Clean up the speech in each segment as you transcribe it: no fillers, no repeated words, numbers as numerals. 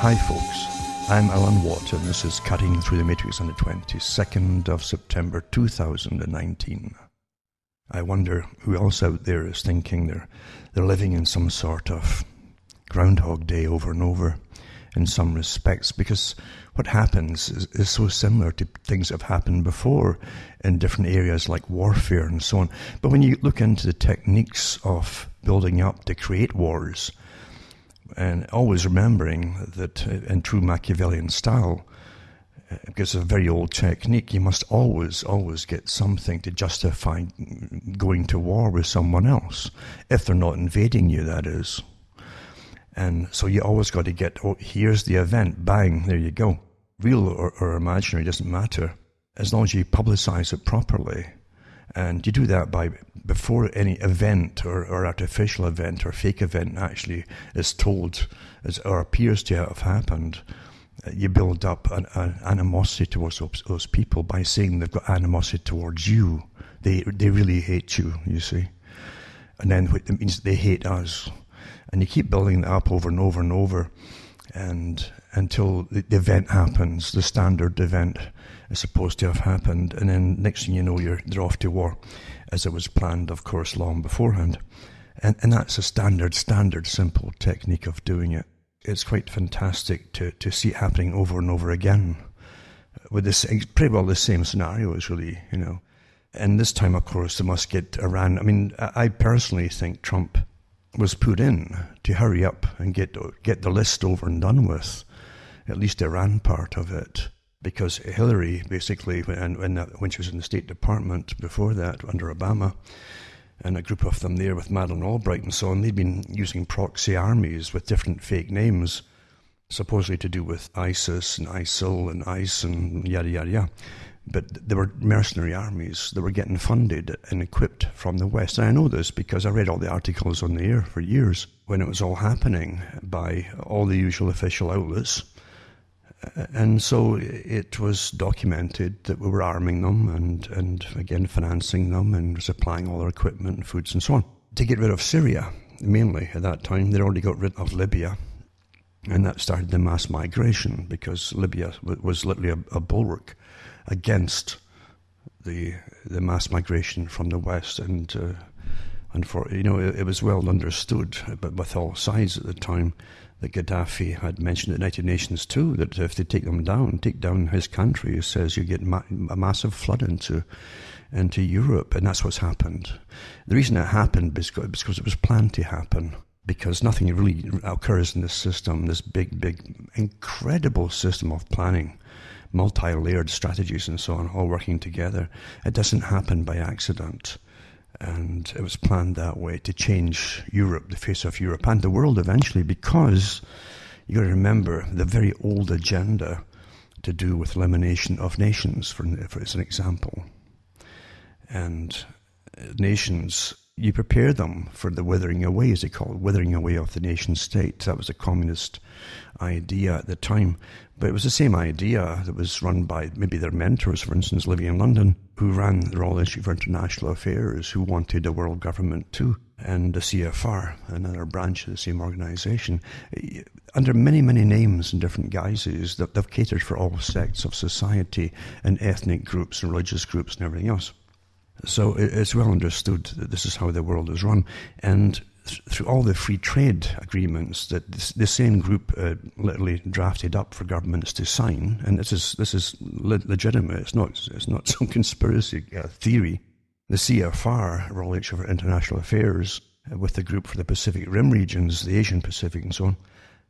Hi folks, I'm Alan Watt and this is Cutting Through the Matrix on the 22nd of September 2019. I wonder who else out there is thinking they're living in some sort of Groundhog Day over and over in some respects, because what happens is so similar to things that have happened before in different areas like warfare and so on. But when you look into the techniques of building up to create wars, and always remembering that in true Machiavellian style, because it's a very old technique, you must always get something to justify going to war with someone else, if they're not invading you, that is. And so you always got to get, oh, here's the event, bang, there you go. Real or imaginary doesn't matter, as long as you publicize it properly. And you do that by, before any event or artificial event or fake event actually is told or appears to have happened, you build up an animosity towards those people by saying they've got animosity towards you. They really hate you, you see. And then it means they hate us. And you keep building that up over and over and over, and until the event happens, the standard event is supposed to have happened, and then next thing you know, they're off to war, as it was planned, of course, long beforehand. And that's a standard, simple technique of doing it. It's quite fantastic to see it happening over and over again, with this pretty well the same scenarios, really, you know. And this time, of course, they must get Iran. I mean, I personally think Trump was put in to hurry up and get the list over and done with, at least the Iran part of it, because Hillary, basically, when she was in the State Department before that, under Obama, and a group of them there with Madeleine Albright and so on, they'd been using proxy armies with different fake names, supposedly to do with ISIS and ISIL and ICE and yada, yada, yada. But they were mercenary armies that were getting funded and equipped from the West. And I know this because I read all the articles on the air for years when it was all happening by all the usual official outlets. And so it was documented that we were arming them and again financing them and supplying all their equipment and foods and so on. To get rid of Syria, mainly at that time, they'd already got rid of Libya. And that started the mass migration, because Libya was literally a bulwark against the mass migration from the West, and for, you know, it was well understood, but with all sides at the time, that Gaddafi had mentioned at the United Nations too, that if they take down his country, he says you get a massive flood into Europe, and that's what's happened. The reason it happened is because it was planned to happen, because nothing really occurs in this system, this big, incredible system of planning, multi-layered strategies and so on, all working together. It doesn't happen by accident. And it was planned that way to change Europe, the face of Europe and the world eventually, because you got to remember the very old agenda to do with elimination of nations, for as an example. And nations, you prepare them for the withering away, as they call it, withering away of the nation state. That was a communist idea at the time. But it was the same idea that was run by maybe their mentors, for instance, living in London, who ran the Royal Institute for International Affairs, who wanted a world government too, and the CFR, another branch of the same organization, under many names and different guises, that they've catered for all sects of society and ethnic groups and religious groups and everything else. So it's well understood that this is how the world is run. And through all the free trade agreements that the same group literally drafted up for governments to sign, and this is legitimate. It's not some conspiracy theory. The CFR, Royal Institute for International Affairs, with the group for the Pacific Rim regions, the Asian Pacific and so on,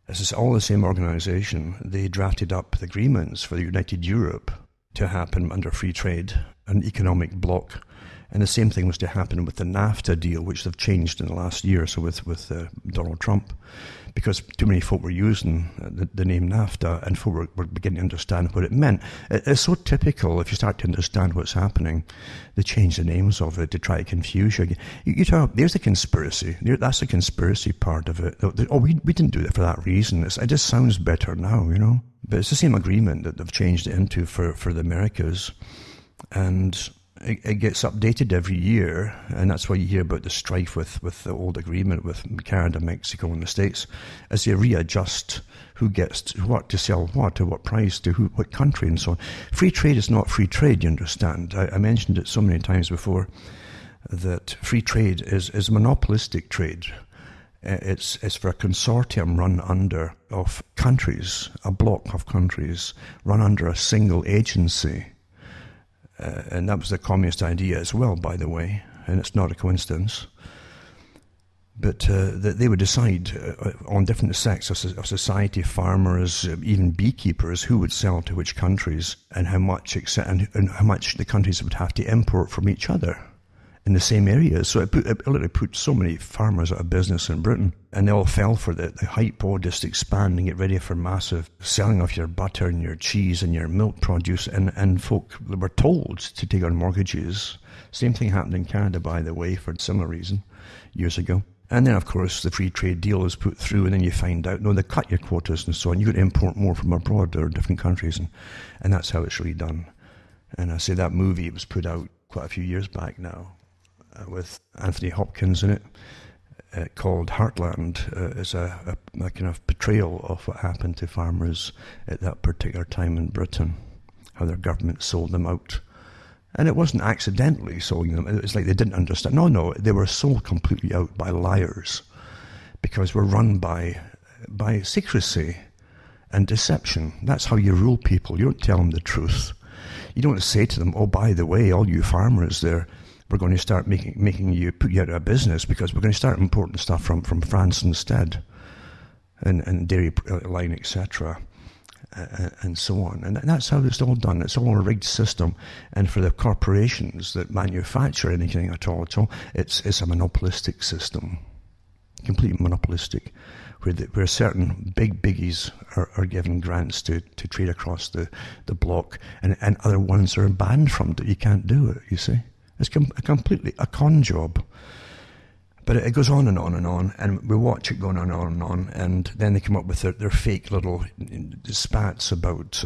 this is all the same organization. They drafted up the agreements for the United Europe to happen under free trade, an economic bloc. And the same thing was to happen with the NAFTA deal, which they've changed in the last year or so with Donald Trump, because too many folk were using the name NAFTA, and folk were beginning to understand what it meant. It's so typical, if you start to understand what's happening, they change the names of it to try to confuse you. You talk, there's a conspiracy. That's the conspiracy part of it. Oh, we didn't do it for that reason. It just sounds better now, you know. But it's the same agreement that they've changed it into for the Americas. And it gets updated every year, and that's why you hear about the strife with the old agreement with Canada, Mexico, and the States, as they readjust who gets what to sell what, at what price, to who, what country, and so on. Free trade is not free trade, you understand. I mentioned it so many times before that free trade is monopolistic trade. It's for a consortium run under of countries, a block of countries run under a single agency. And that was the communist idea as well, by the way, and it's not a coincidence. But they would decide on different sects of society, farmers, even beekeepers, who would sell to which countries and how much, and how much the countries would have to import from each other in the same areas. So it literally put so many farmers out of business in Britain, and they all fell for the hype, just expand and get ready for massive selling of your butter and your cheese and your milk produce, and folk were told to take on mortgages. Same thing happened in Canada, by the way, for a similar reason, years ago. And then, of course, the free trade deal is put through, and then you find out, no, they cut your quotas and so on. You've got to import more from abroad or different countries, and that's how it's really done. And I say that movie was put out quite a few years back now, with Anthony Hopkins in it, called Heartland, is a kind of portrayal of what happened to farmers at that particular time in Britain, how their government sold them out. And it wasn't accidentally selling them. It was like they didn't understand. No, they were sold completely out by liars, because we're run by secrecy and deception. That's how you rule people. You don't tell them the truth. You don't say to them, oh, by the way, all you farmers there, we're going to start making you put you out of business because we're going to start importing stuff from France instead, and dairy line, etc., and so on. And that's how it's all done. It's all a rigged system. And for the corporations that manufacture anything at all, it's a monopolistic system, completely monopolistic, where certain biggies are given grants to trade across the block, and other ones are banned from it. You can't do it, you see. It's completely a con job. But it goes on and on and on, and we watch it going on, and then they come up with their fake little spats about,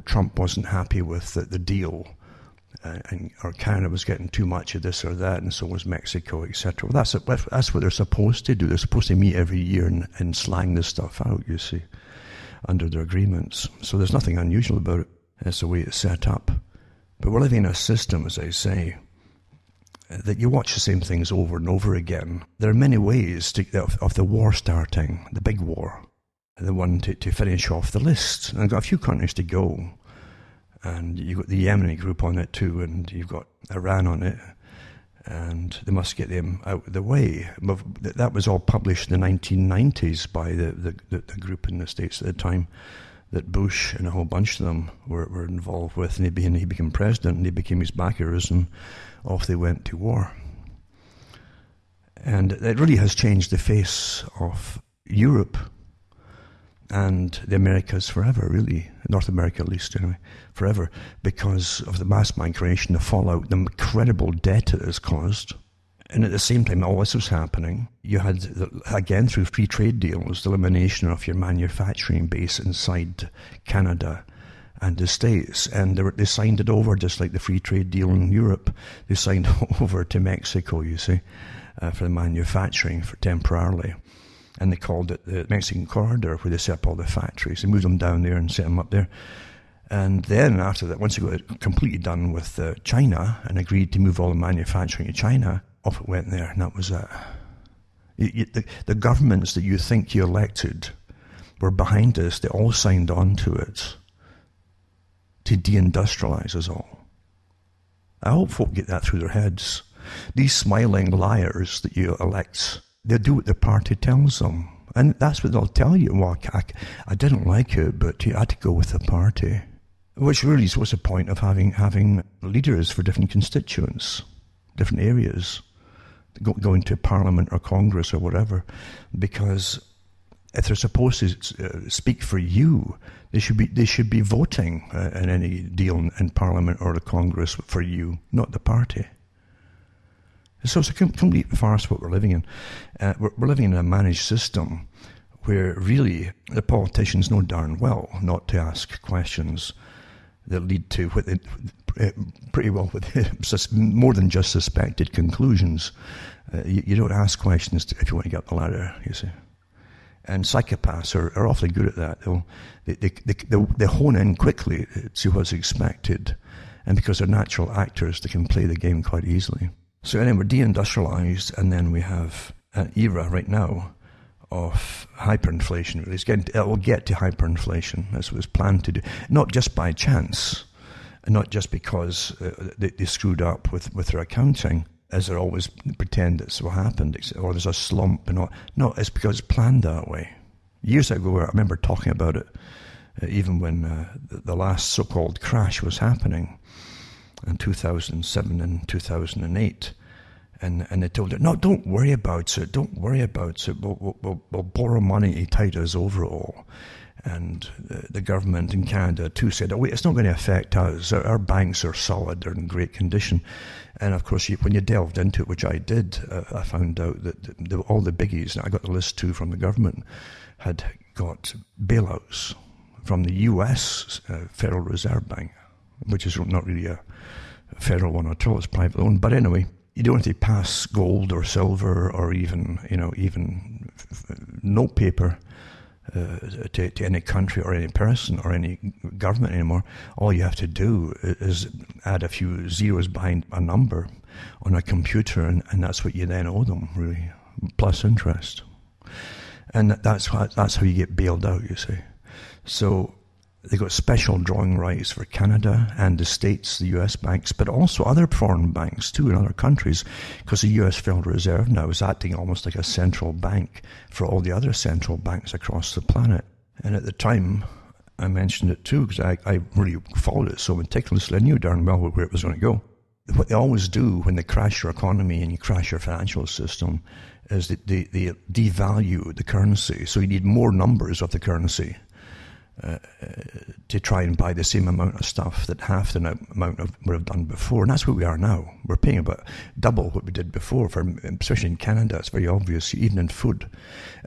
Trump wasn't happy with the deal, or Canada was getting too much of this or that, and so was Mexico, etc. Well, that's what they're supposed to do. They're supposed to meet every year and slang this stuff out, you see, under their agreements. So there's nothing unusual about it. That's the way it's set up. But we're living in a system, as I say, that you watch the same things over and over again. There are many ways of the war starting, the big war, the one to finish off the list. And I've got a few countries to go, and you've got the Yemeni group on it too, and you've got Iran on it, and they must get them out of the way. That was all published in the 1990s by the group in the States at the time, that Bush and a whole bunch of them were involved with, and he became president, and he became his backers, and off they went to war. And it really has changed the face of Europe and the Americas forever, really, North America at least, anyway, forever, because of the mass migration, the fallout, the incredible debt it has caused. And at the same time all this was happening, you had, again through free trade deals, the elimination of your manufacturing base inside Canada and the States. And they signed it over, just like the free trade deal in Europe. They signed over to Mexico, you see, for the manufacturing temporarily. And they called it the Mexican Corridor, where they set up all the factories. They moved them down there and set them up there. And then after that, once they got it completely done with China and agreed to move all the manufacturing to China, off it went there, and that was that. The governments that you think you elected were behind this. They all signed on to it to deindustrialize us all. I hope folk get that through their heads. These smiling liars that you elect, they do what the party tells them. And that's what they'll tell you. Well, I didn't like it, but you had to go with the party. Which really is what's the point of having leaders for different constituents, different areas, going to Parliament or Congress or whatever, because if they're supposed to speak for you, they should be voting in any deal in Parliament or the Congress for you, not the party. So it's a complete farce what we're living in. We're living in a managed system where really the politicians know darn well not to ask questions. that lead to what they, pretty well with more than just suspected conclusions. You don't ask questions if you want to get up the ladder, you see. And psychopaths are awfully good at that. They hone in quickly to what's expected. And because they're natural actors, they can play the game quite easily. So anyway, we're deindustrialized, and then we have an era right now of hyperinflation. It will get to hyperinflation, as was planned to do. Not just by chance, and not just because they screwed up with their accounting, as they always pretend it's what happened, or there's a slump and all. No, it's because it's planned that way. Years ago, I remember talking about it, even when the last so-called crash was happening in 2007 and 2008. And they told her, no, don't worry about it. Don't worry about it. We'll borrow money to tide us over it all. And the government in Canada too said, oh, wait, it's not going to affect us. Our banks are solid. They're in great condition. And of course, when you delved into it, which I did, I found out that all the biggies, I got the list too from the government, had got bailouts from the US Federal Reserve Bank, which is not really a federal one at all. It's private owned. But anyway, you don't have to pass gold or silver or even note paper to any country or any person or any government anymore. All you have to do is add a few zeros behind a number on a computer, and that's what you then owe them, really, plus interest. And that's how you get bailed out, you see. So they got special drawing rights for Canada and the States, the US banks, but also other foreign banks too in other countries, because the US Federal Reserve now is acting almost like a central bank for all the other central banks across the planet. And at the time, I mentioned it too, because I really followed it so meticulously. I knew darn well where it was going to go. What they always do when they crash your economy and you crash your financial system is that they devalue the currency. So you need more numbers of the currency to try and buy the same amount of stuff that half the amount would have done before. And that's where we are now. We're paying about double what we did before, especially in Canada. It's very obvious, even in food.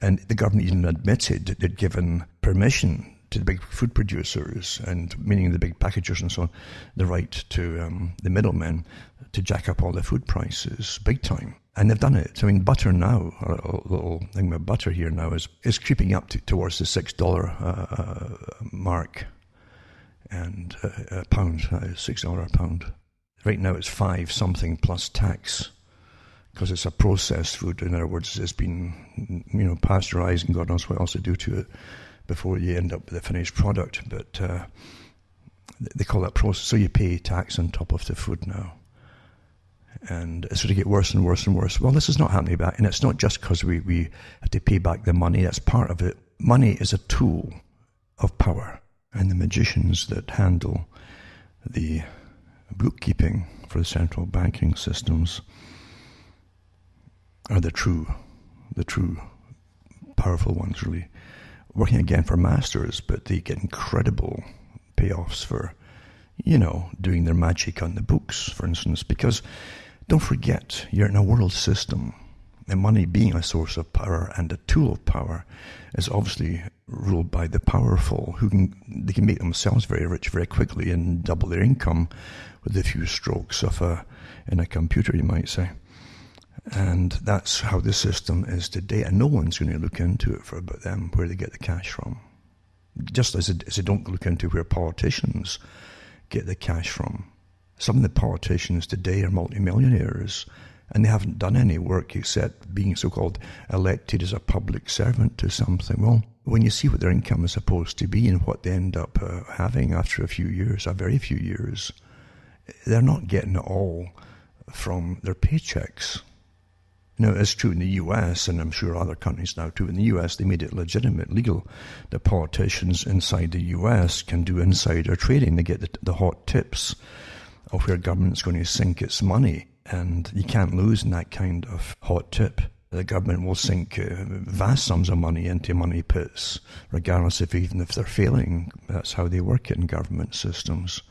And the government even admitted that they'd given permission to the big food producers, and meaning the big packagers and so on, the right to the middlemen to jack up all the food prices big time. And they've done it. I mean, butter now, a little thing about butter here now, is creeping up towards the $6 mark, and a pound, $6 a pound. Right now it's 5 something plus tax, because it's a processed food. In other words, it's been, pasteurized and God knows what else they do to it before you end up with the finished product. But they call that process. So you pay tax on top of the food now. And it's going to get worse and worse and worse. Well, this is not happening back, and it's not just because we have to pay back the money. That's part of it. Money is a tool of power, and the magicians that handle the bookkeeping for the central banking systems are the true powerful ones, really, working again for masters, but they get incredible payoffs for, doing their magic on the books, for instance, because don't forget, you're in a world system, and money being a source of power and a tool of power is obviously ruled by the powerful, they can make themselves very rich very quickly and double their income with a few strokes in a computer, you might say. And that's how the system is today, and no one's going to look into it for about them, where they get the cash from. Just as they don't look into where politicians get the cash from. Some of the politicians today are multimillionaires, and they haven't done any work except being so-called elected as a public servant to something. Well, when you see what their income is supposed to be and what they end up having after a very few years, they're not getting it all from their paychecks. It's true in the US, and I'm sure other countries now too. In the US, they made it legitimate, legal, that politicians inside the US can do insider trading. They get the hot tips of where government's going to sink its money, and you can't lose in that kind of hot tip. The government will sink vast sums of money into money pits, regardless even if they're failing. That's how they work it in government systems,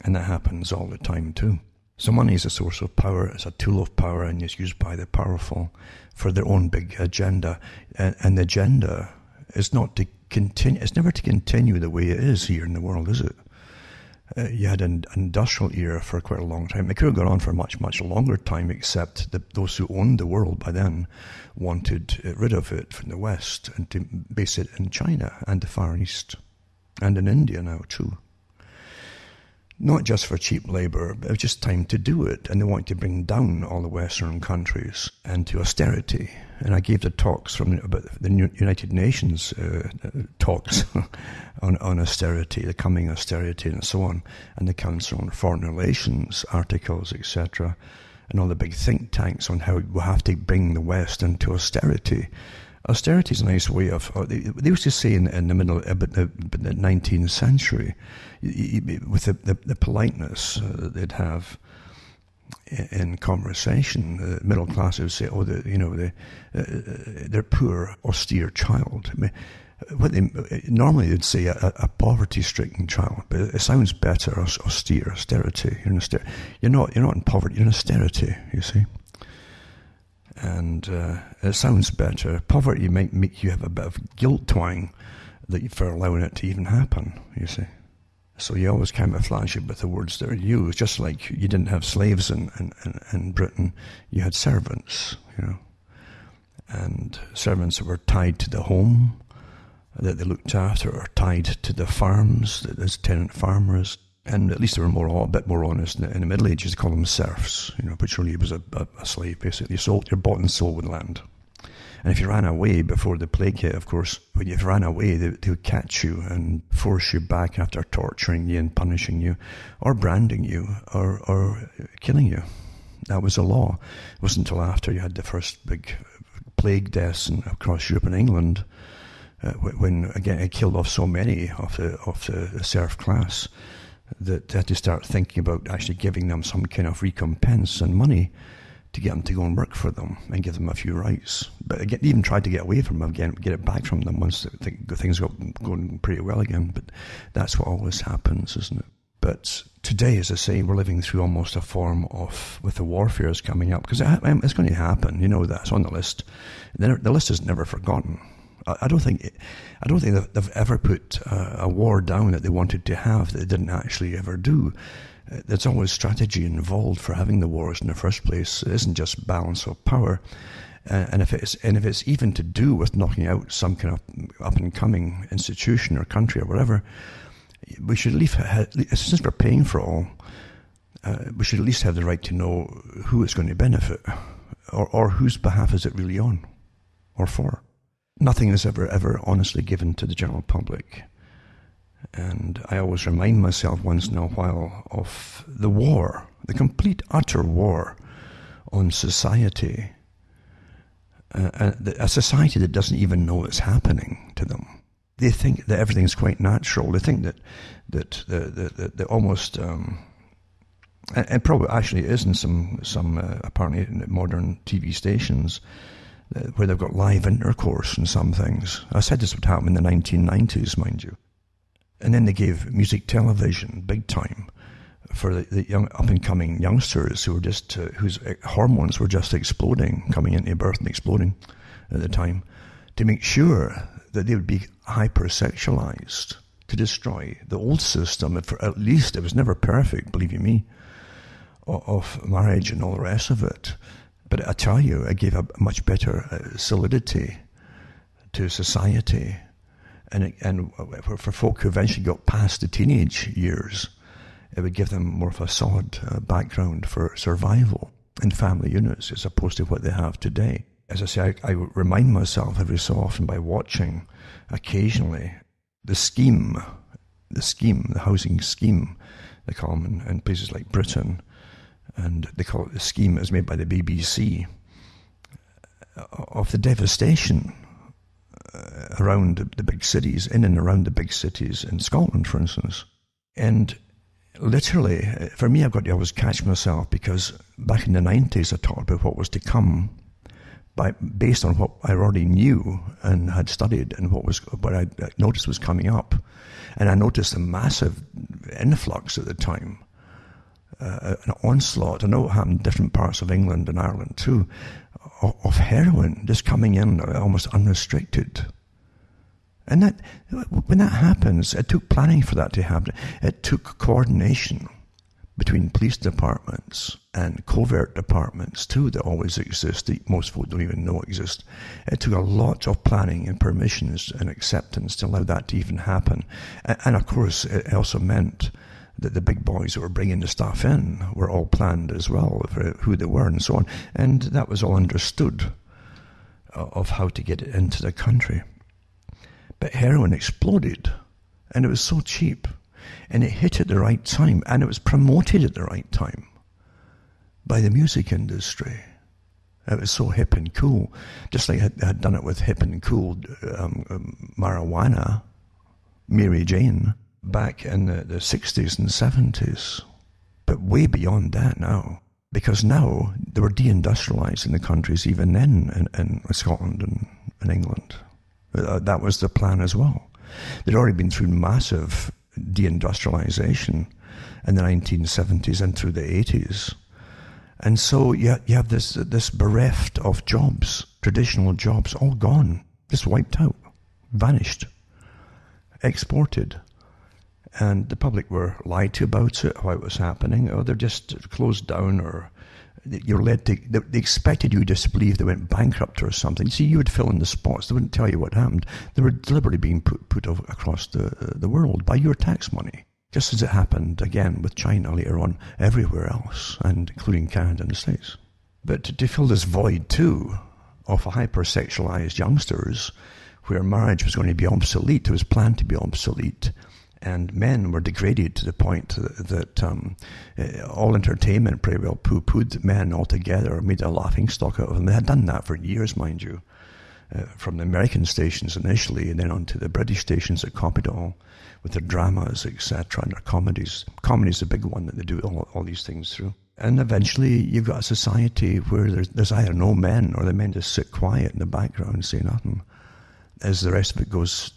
and that happens all the time too. So money is a source of power, it's a tool of power, and it's used by the powerful for their own big agenda. And the agenda is not to continue, it's never to continue the way it is here in the world, is it? You had an industrial era for quite a long time. It could have gone on for a much, much longer time, except that those who owned the world by then wanted rid of it from the West and to base it in China and the Far East and in India now too. Not just for cheap labour, but it was just time to do it. And they wanted to bring down all the Western countries and to austerity. And I gave the talks about the United Nations talks on austerity, the coming austerity and so on, and the Council on Foreign Relations articles, etc., and all the big think tanks on how we have to bring the West into austerity. Austerity is a nice way of, they used to say in the middle, about the 19th century, with the politeness they'd have in conversation, the middle class would say, they're poor, austere child. I mean, normally they'd say a poverty-stricken child, but it sounds better, austerity. You're not in poverty, you're in austerity, you see. And it sounds better. Poverty might make you have a bit of guilt twang for allowing it to even happen, you see. So you always camouflage it with the words that are used, just like you didn't have slaves in Britain, you had servants, and servants that were tied to the home that they looked after, or tied to the farms, as tenant farmers. And at least they were a bit more honest. In the Middle Ages, they called them serfs, which really was a slave, basically. You're bought and sold with land. And if you ran away before the plague hit, of course, when you ran away, they would catch you and force you back after torturing you and punishing you, or branding you, or killing you. That was a law. It wasn't until after you had the first big plague deaths across Europe and England, when, again, it killed off so many of the serf class, that they had to start thinking about actually giving them some kind of recompense and money to get them to go and work for them and give them a few rights. But again, even tried to get away from them again, get it back from them once things got going pretty well again. But that's what always happens, isn't it? But today, as I say, we're living through almost a form of, with the warfares coming up, because it's going to happen. That's on the list. The list is never forgotten. I don't think that they've ever put a war down that they wanted to have that they didn't actually ever do. There's always strategy involved for having the wars in the first place. It isn't just balance of power, and if it's even to do with knocking out some kind of up and coming institution or country or whatever, we should at least, since we're paying for all, we should at least have the right to know who it's going to benefit, or whose behalf is it really on, or for. Nothing is ever honestly given to the general public. And I always remind myself once in a while of the war, the complete, utter war on society. A society that doesn't even know it's happening to them. They think that everything's quite natural. They think that the almost, and probably actually is in some apparently modern TV stations, where they've got live intercourse and some things. I said this would happen in the 1990s, mind you. And then they gave music television big time for the young up-and-coming youngsters who were just whose hormones were just exploding, coming into birth and exploding at the time, to make sure that they would be hypersexualized, to destroy the old system. For at least, it was never perfect, believe you me, of marriage and all the rest of it. But I tell you, it gave a much better solidity to society. And for folk who eventually got past the teenage years, it would give them more of a solid background for survival in family units as opposed to what they have today. As I say, I remind myself every so often by watching occasionally the housing scheme, they call them in places like Britain, and they call it the scheme, as made by the BBC, of the devastation around the big cities, in and around the big cities in Scotland, for instance. And literally, for me, I've got to always catch myself, because back in the 90s, I talked about what was to come based on what I already knew and had studied, and what I noticed was coming up. And I noticed a massive influx at the time. An onslaught. I know it happened in different parts of England and Ireland too, of heroin just coming in almost unrestricted. And that, when that happens, it took planning for that to happen. It took coordination between police departments and covert departments too that always exist, that most folk don't even know exist. It took a lot of planning and permissions and acceptance to allow that to even happen. And of course, it also meant that the big boys that were bringing the stuff in were all planned as well, for who they were and so on. And that was all understood of how to get it into the country. But heroin exploded, and it was so cheap. And it hit at the right time, and it was promoted at the right time by the music industry. It was so hip and cool, just like they had done it with hip and cool marijuana, Mary Jane, back in the 60s and 70s. But way beyond that now, because now they were deindustrializing the countries even then in Scotland and England. That was the plan as well. They'd already been through massive deindustrialization in the 1970s and through the 80s. And so you have this bereft of jobs, traditional jobs, all gone, just wiped out, vanished, exported. And the public were lied to about it, how it was happening, or they're just closed down, or you're led to, they expected you just to believe they went bankrupt or something. See, you would fill in the spots. They wouldn't tell you what happened. They were deliberately being put across the world by your tax money, just as it happened again with China later on, everywhere else, and including Canada and the States. But to fill this void too of hypersexualized youngsters, where marriage was going to be obsolete, it was planned to be obsolete, and men were degraded to the point that all entertainment pretty well poo-pooed men altogether, made a laughingstock out of them. They had done that for years, mind you, from the American stations initially, and then on to the British stations that copied it all with their dramas, etc., and their comedies. Comedy's the big one that they do all these things through. And eventually you've got a society where there's either no men, or the men just sit quiet in the background and say nothing, as the rest of it goes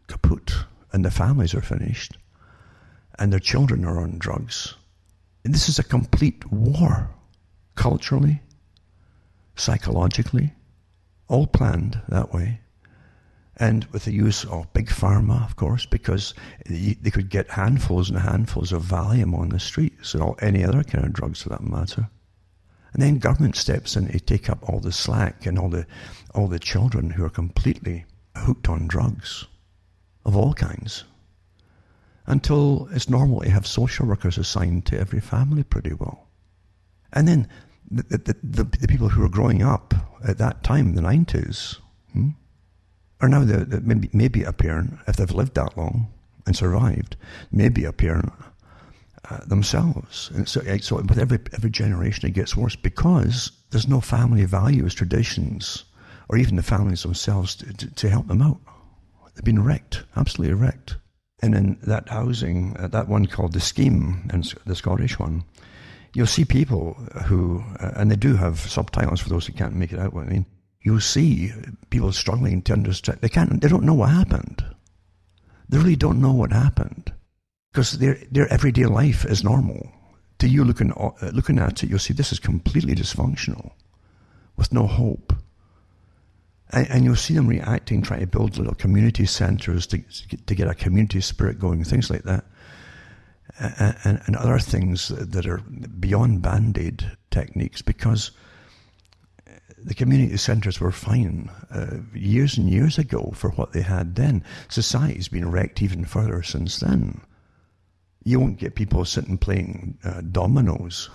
kaput. And the families are finished, and their children are on drugs. And this is a complete war, culturally, psychologically, all planned that way. And with the use of big pharma, of course, because they could get handfuls and handfuls of Valium on the streets, or any other kind of drugs for that matter. And then government steps in to take up all the slack and all the children who are completely hooked on drugs of all kinds, until it's normal to have social workers assigned to every family pretty well. And then the people who were growing up at that time, in the 90s, are now maybe apparent, if they've lived that long and survived, maybe apparent themselves. And so with every generation it gets worse, because there's no family values, traditions, or even the families themselves to help them out. They've been wrecked, absolutely wrecked. And in that housing, that one called The Scheme, and the Scottish one, you'll see people who, and they do have subtitles for those who can't make it out what I mean, you'll see people struggling to understand. They don't know what happened. They really don't know what happened, because their everyday life is normal. To you looking at it, you'll see this is completely dysfunctional, with no hope. And you'll see them reacting, trying to build little community centres to get a community spirit going, things like that. And other things that are beyond Band-Aid techniques, because the community centres were fine years and years ago for what they had then. Society's been wrecked even further since then. You won't get people sitting playing dominoes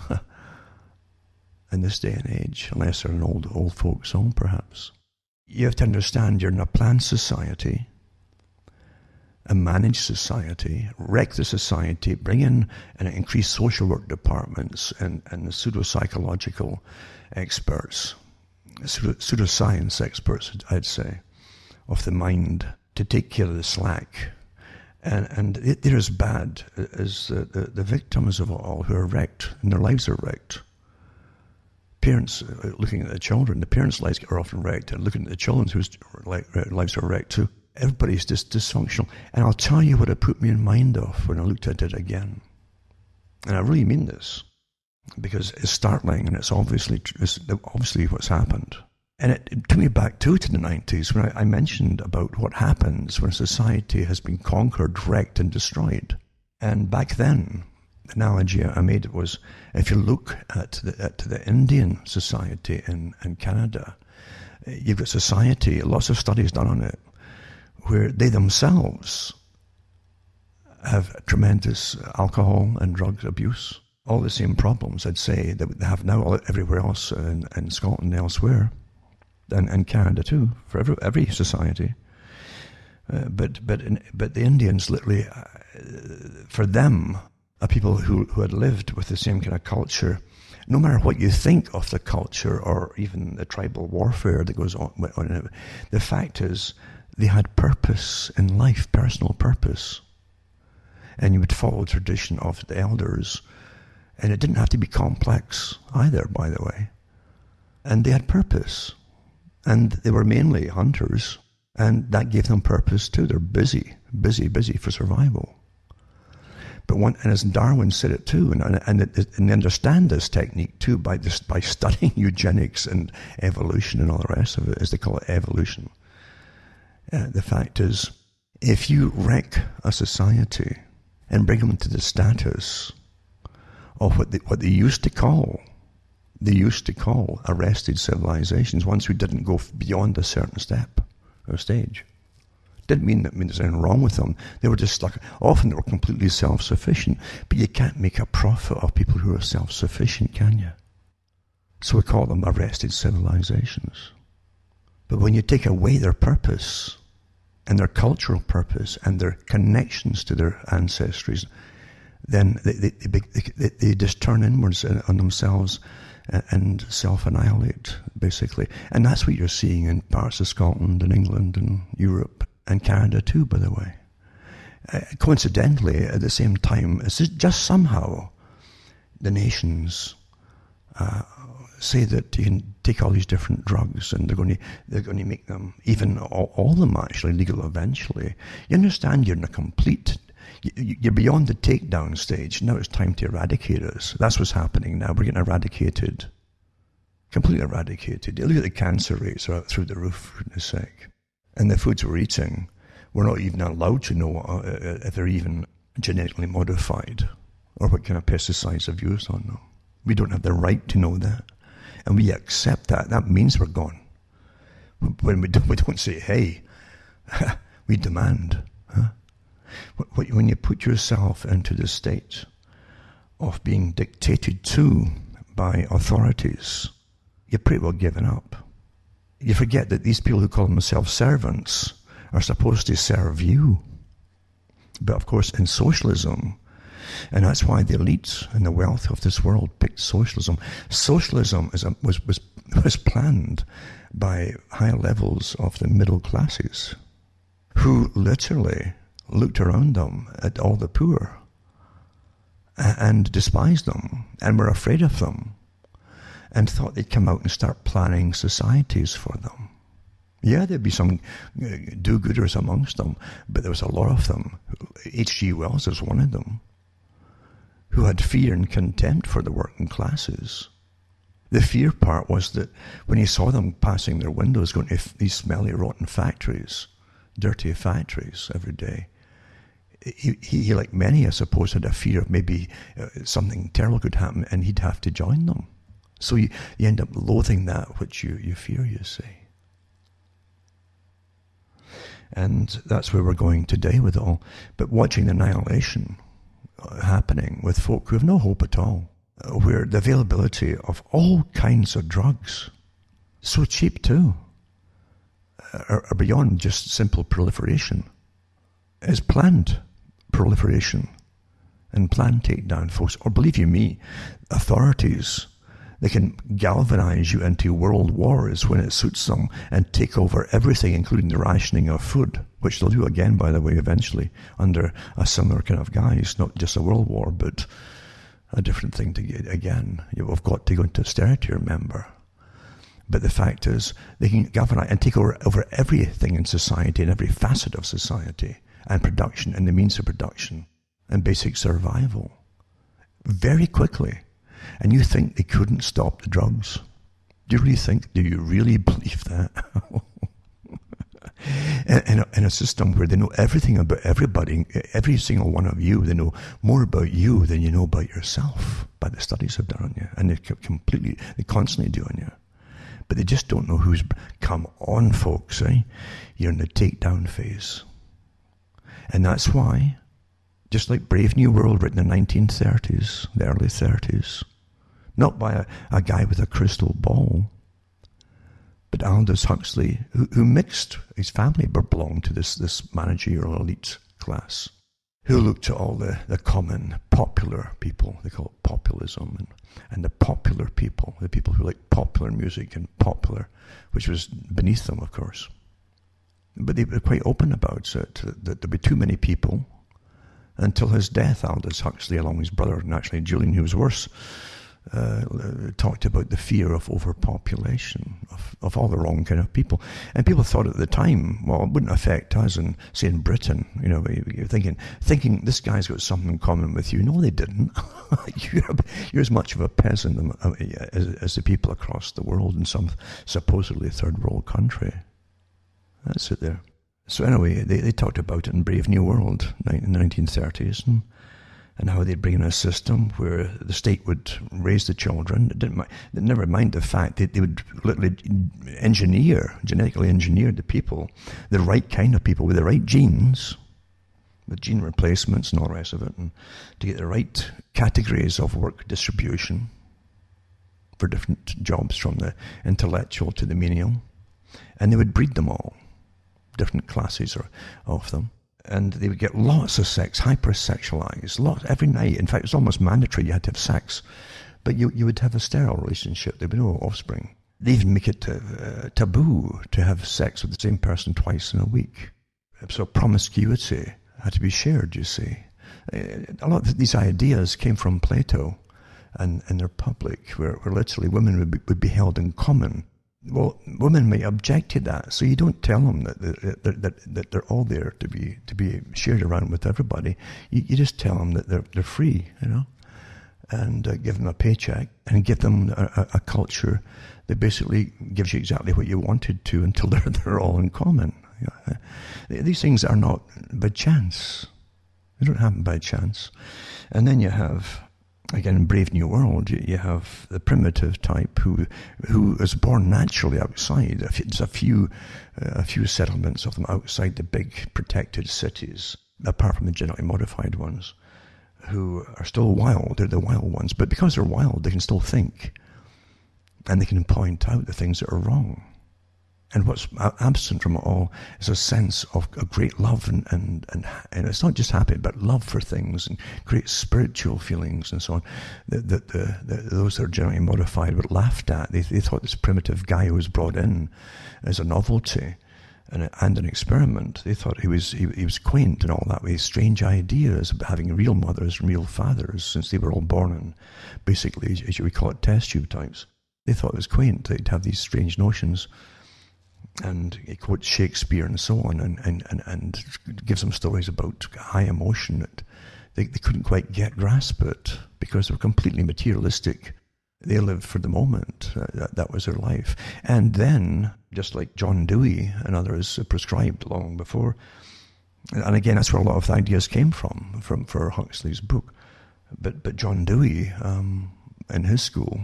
in this day and age, unless they're an old folk song, perhaps. You have to understand you're in a planned society, a managed society, wreck the society, bring in and increase social work departments and the pseudo-psychological experts, pseudoscience experts, I'd say, of the mind, to take care of the slack. And they're as bad as the victims of it all, who are wrecked, and their lives are wrecked. Parents looking at the children, the parents' lives are often wrecked, and looking at the children whose lives are wrecked too. Everybody's just dysfunctional. And I'll tell you what it put me in mind of when I looked at it again. And I really mean this, because it's startling, and it's obviously what's happened. And it took me back too to the 90s when I mentioned about what happens when society has been conquered, wrecked, and destroyed. And back then, the analogy I made was, if you look at the Indian society in Canada, you've got society, lots of studies done on it, where they themselves have tremendous alcohol and drug abuse. All the same problems, I'd say, that they have now everywhere else in Scotland and elsewhere, and Canada too, for every society. But the Indians literally, for them, are people who had lived with the same kind of culture. No matter what you think of the culture or even the tribal warfare that goes on, the fact is they had purpose in life, personal purpose. And you would follow the tradition of the elders. And it didn't have to be complex either, by the way. And they had purpose. And they were mainly hunters. And that gave them purpose too. They're busy for survival. But and as Darwin said it too, and they understand this technique too by studying eugenics and evolution and all the rest of it, as they call it, evolution. The fact is, if you wreck a society and bring them to the status of what they used to call arrested civilizations, ones who didn't go beyond a certain step or stage. Didn't mean that there's anything wrong with them. They were just often they were completely self-sufficient. But you can't make a profit of people who are self-sufficient, can you? So we call them arrested civilizations. But when you take away their purpose and their cultural purpose and their connections to their ancestries, then they just turn inwards on themselves and self-annihilate, basically. And that's what you're seeing in parts of Scotland and England and Europe and Canada too, by the way. Coincidentally, at the same time, it's just somehow the nations say that you can take all these different drugs and they're going to make them, even all of them actually, legal eventually. You understand you're in a complete... You're beyond the takedown stage. Now it's time to eradicate us. That's what's happening now. We're getting eradicated. Completely eradicated. Look at the cancer rates are through the roof, for goodness sake. And the foods we're eating, we're not even allowed to know if they're even genetically modified or what kind of pesticides are used on them. We don't have the right to know that. And we accept that. That means we're gone. When we don't say, hey, we demand. Huh? When you put yourself into the state of being dictated to by authorities, you're pretty well given up. You forget that these people who call themselves servants are supposed to serve you. But of course, in socialism, and that's why the elites and the wealth of this world picked socialism. Socialism was planned by high levels of the middle classes, who literally looked around them at all the poor and despised them and were afraid of them and thought they'd come out and start planning societies for them. Yeah, there'd be some do-gooders amongst them, but there was a lot of them. H.G. Wells was one of them, who had fear and contempt for the working classes. The fear part was that when he saw them passing their windows going to these smelly, rotten factories, dirty factories every day, he, like many, I suppose, had a fear of maybe something terrible could happen and he'd have to join them. So you end up loathing that which you fear, you see. And that's where we're going today with it all. But watching the annihilation happening with folk who have no hope at all, where the availability of all kinds of drugs, so cheap too, are beyond just simple proliferation, is planned proliferation and planned takedown, folks. Or believe you me, authorities, they can galvanize you into world wars when it suits them and take over everything, including the rationing of food, which they'll do again, by the way, eventually, under a similar kind of guise, not just a world war, but a different thing to get again. You've got to go into austerity, remember. But the fact is, they can galvanize and take over everything in society and every facet of society and production and the means of production and basic survival very quickly. And you think they couldn't stop the drugs? Do you really believe that? in a system where they know everything about everybody, every single one of you, they know more about you than you know about yourself by the studies they've done on you. And they constantly do on you. But they just don't know who's come on, folks, eh? You're in the takedown phase. And that's why, just like Brave New World written in the 1930s, the early 30s, not by a guy with a crystal ball, but Aldous Huxley, who mixed, his family belonged to this managerial elite class, who looked at all the common popular people, they call it populism, and the popular people, the people who like popular music and popular, which was beneath them, of course. But they were quite open about it, that there'd be too many people. Until his death, Aldous Huxley, along with his brother, and actually Julian, who was worse, talked about the fear of overpopulation, of all the wrong kind of people. And people thought at the time, well, it wouldn't affect us, and say in Britain, you're thinking this guy's got something in common with you. No, they didn't. You're as much of a peasant as the people across the world in some supposedly third world country. That's it there. So anyway, they talked about it in Brave New World in the 1930s, and how they'd bring in a system where the state would raise the children. They never mind the fact that they would literally genetically engineer the people, the right kind of people with the right genes, with gene replacements and all the rest of it, and to get the right categories of work distribution for different jobs, from the intellectual to the menial. And they would breed them all, different classes of them. And they would get lots of sex, hypersexualized, lots every night. In fact, it was almost mandatory you had to have sex. But you would have a sterile relationship. There would be no offspring. They even make it taboo to have sex with the same person twice in a week. So promiscuity had to be shared, you see. A lot of these ideas came from Plato and the Republic, where literally women would be held in common. Well, women may object to that, so you don't tell them that they're all there to be shared around with everybody. You just tell them that they're free, and give them a paycheck and give them a culture that basically gives you exactly what you wanted to until they're all in common. These things are not by chance. They don't happen by chance. And then you have, again, in Brave New World, you have the primitive type who is born naturally outside. There's a few settlements of them outside the big protected cities, apart from the genetically modified ones, who are still wild. They're the wild ones. But because they're wild, they can still think. And they can point out the things that are wrong. And what's absent from it all is a sense of a great love and it's not just happy, but love for things and great spiritual feelings and so on. Those that are genetically modified were laughed at. They thought this primitive guy who was brought in as a novelty and an experiment. They thought he was quaint and all that way. Strange ideas about having real mothers and real fathers, since they were all born in basically, as we call it, test tube types. They thought it was quaint. They'd have these strange notions. And he quotes Shakespeare and so on, and gives them stories about high emotion that they couldn't quite grasp it, because they were completely materialistic. They lived for the moment. That was their life. And then, just like John Dewey and others prescribed long before, and again, that's where a lot of the ideas came from for Huxley's book. But John Dewey, in his school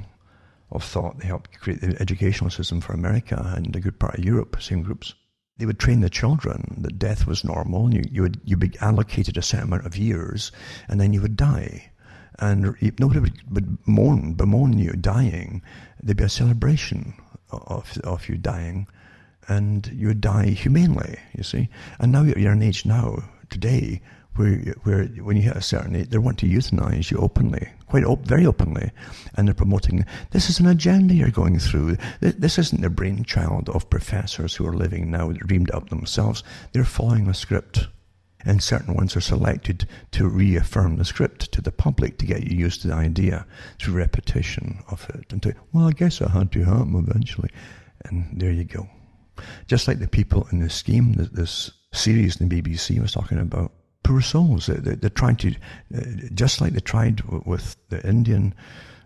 of thought, they helped create the educational system for America and a good part of Europe, same groups. They would train the children that death was normal, and you'd be allocated a certain amount of years, and then you would die. And nobody would bemoan you dying. There'd be a celebration of you dying, and you would die humanely, you see. And now you're an age now, today, where when you hit a certain age, they want to euthanize you openly, very openly, and they're promoting, this is an agenda you're going through. This isn't the brainchild of professors who are living now, that dreamed up themselves. They're following a script, and certain ones are selected to reaffirm the script to the public to get you used to the idea through repetition of it, and well, I guess it had to happen eventually, and there you go. Just like the people in this scheme, this series in the BBC was talking about. Poor souls. They're trying to, just like they tried with the Indian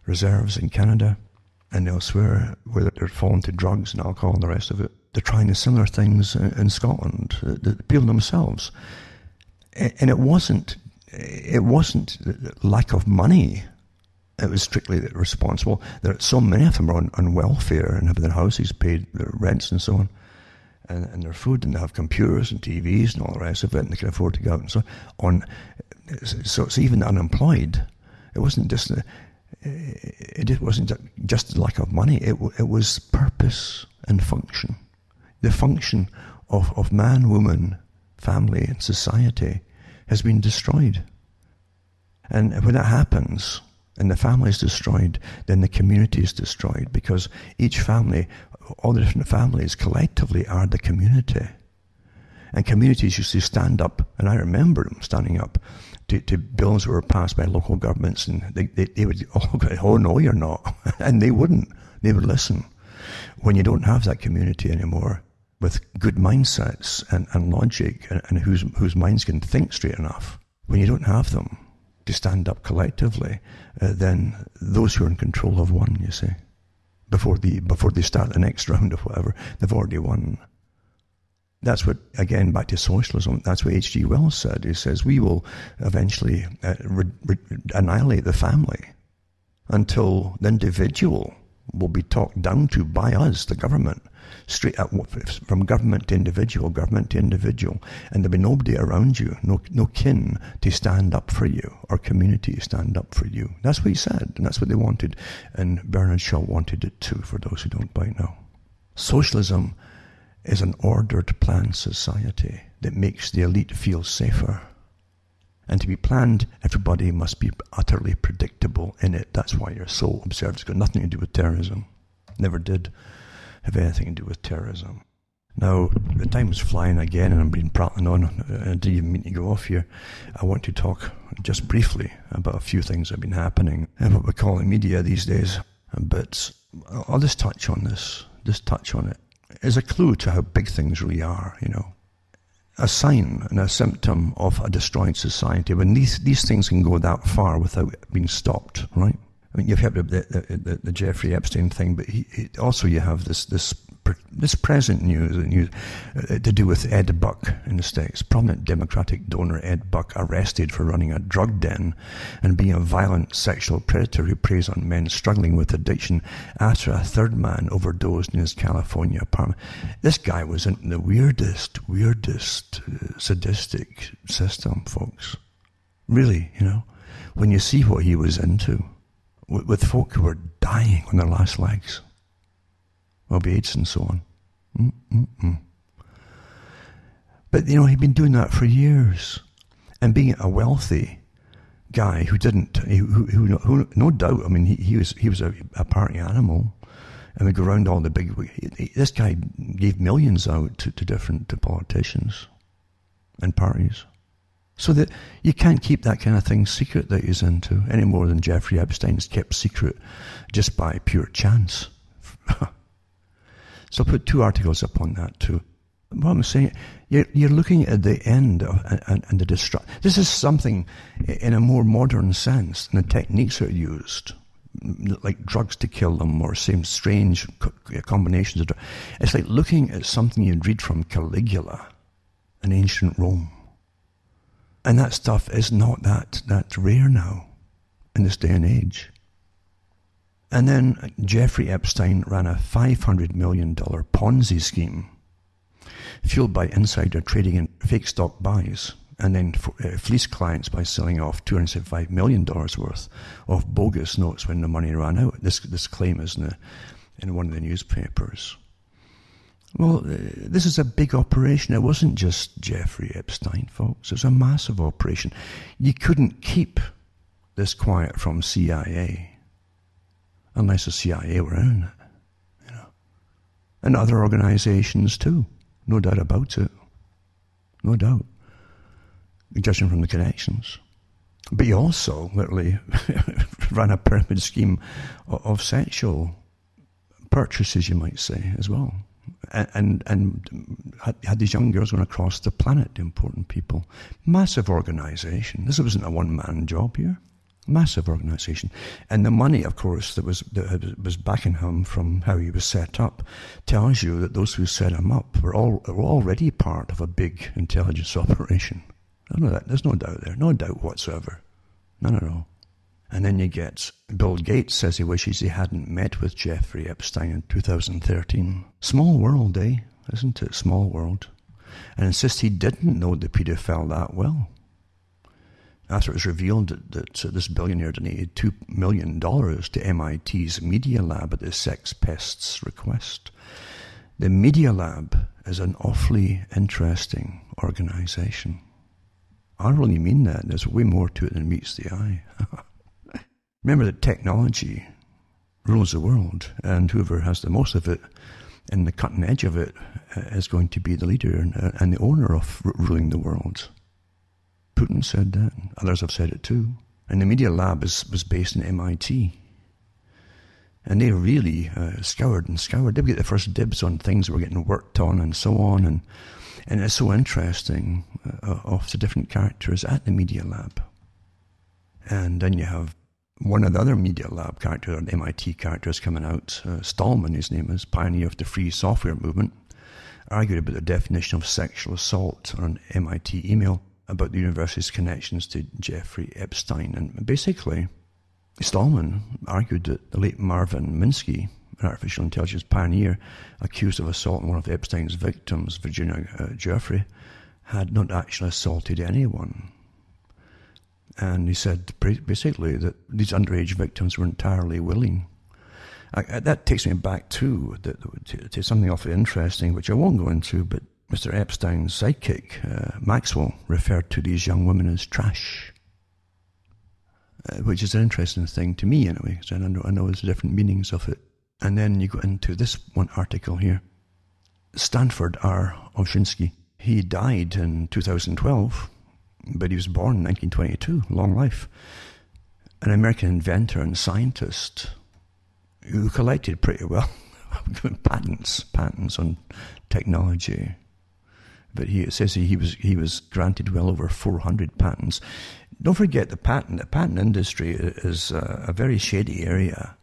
reserves in Canada, and elsewhere where they're falling to drugs and alcohol and the rest of it. They're trying the similar things in Scotland, the people themselves. And it wasn't lack of money. It was strictly responsible. So many of them are on welfare and have their houses paid, their rents and so on, and their food, and they have computers and TVs and all the rest of it, and they can afford to go out and so on. So it's even unemployed. It wasn't just the lack of money. It was purpose and function. The function of man, woman, family, and society has been destroyed. And when that happens, and the family is destroyed, then the community is destroyed, because each family, all the different families collectively are the community. And communities used to stand up, and I remember them standing up to bills that were passed by local governments, and they would all go, oh no, you're not. And they wouldn't. They would listen. When you don't have that community anymore, with good mindsets and logic, and whose minds can think straight enough, when you don't have them to stand up collectively, then those who are in control have won, you see. Before they start the next round of whatever, they've already won. That's what, again, back to socialism, that's what H.G. Wells said. He says, we will eventually annihilate the family until the individual will be talked down to by us, the government, straight up from government to individual, and there'll be nobody around you, no kin to stand up for you, or community to stand up for you. That's what he said, and that's what they wanted, and Bernard Shaw wanted it too, for those who don't quite know. Socialism is an ordered, planned society that makes the elite feel safer. And to be planned, everybody must be utterly predictable in it. That's why you're so observed. It's got nothing to do with terrorism. Never did have anything to do with terrorism. Now, the time is flying again, and I've been prattling on. I didn't even mean to go off here. I want to talk just briefly about a few things that have been happening in what we call the media these days. But I'll just touch on this. Just touch on it. As a clue to how big things really are, you know. A sign and a symptom of a destroyed society, when these things can go that far without being stopped, right? I mean, you've heard of the Jeffrey Epstein thing, but also you have this present news to do with Ed Buck in the States. Prominent Democratic donor Ed Buck arrested for running a drug den and being a violent sexual predator who preys on men struggling with addiction after a third man overdosed in his California apartment. This guy was in the weirdest sadistic system, folks. Really, you know, when you see what he was into, with folk who were dying on their last legs of AIDS and so on. But, you know, he'd been doing that for years. And being a wealthy guy who no doubt, I mean, he was a party animal, and would go around all the big... This guy gave millions out to different politicians and parties. So that you can't keep that kind of thing secret that he's into, any more than Jeffrey Epstein's kept secret just by pure chance. So I'll put 2 articles up on that too. What I'm saying, you're looking at the end and the destruction. This is something in a more modern sense, and the techniques that are used, like drugs to kill them, or some strange combinations of drugs. It's like looking at something you'd read from Caligula in ancient Rome. And that stuff is not that rare now in this day and age. And then Jeffrey Epstein ran a $500 million Ponzi scheme fueled by insider trading in fake stock buys, and then fleeced clients by selling off $275 million worth of bogus notes when the money ran out. This claim is in one of the newspapers. Well, this is a big operation. It wasn't just Jeffrey Epstein, folks. It was a massive operation. You couldn't keep this quiet from CIA unless the CIA were in it, you know. And other organizations too. No doubt about it. No doubt. Judging from the connections. But he also literally ran a pyramid scheme of sexual purchases, you might say, as well. And had these young girls going across the planet, the important people. Massive organization. This wasn't a one-man job here. Massive organisation. And the money, of course, that was backing him from how he was set up tells you that those who set him up were already part of a big intelligence operation. There's no doubt there. No doubt whatsoever. None at all. And then you get Bill Gates says he wishes he hadn't met with Jeffrey Epstein in 2013. Small world, eh? Isn't it? Small world. And insists he didn't know the paedophile that well. After it was revealed that this billionaire donated $2 million to MIT's Media Lab at the Sex Pest's request. The Media Lab is an awfully interesting organisation. I really mean that. There's way more to it than meets the eye. Remember that technology rules the world, and whoever has the most of it and the cutting edge of it is going to be the leader and the owner of ruling the world. Putin said that. Others have said it too. And the Media Lab was based in MIT. And they really scoured and scoured. They would get the first dibs on things that were getting worked on and so on. And it's so interesting of the different characters at the Media Lab. And then you have one of the other Media Lab characters, or MIT characters coming out, Stallman, his name is, pioneer of the free software movement, argued about the definition of sexual assault on an MIT email about the university's connections to Jeffrey Epstein. And basically, Stallman argued that the late Marvin Minsky, an artificial intelligence pioneer accused of assault on one of Epstein's victims, Virginia Jeffrey, had not actually assaulted anyone. And he said basically that these underage victims were entirely willing. That takes me back to something awfully interesting, which I won't go into, but Mr. Epstein's sidekick, Maxwell, referred to these young women as trash, which is an interesting thing to me anyway, because I know there's different meanings of it. And then you go into this one article here. Stanford R. Olshinsky. He died in 2012, but he was born in 1922, long life. An American inventor and scientist who collected pretty well patents on technology. But it says he was granted well over 400 patents. Don't forget the patent industry is a very shady area.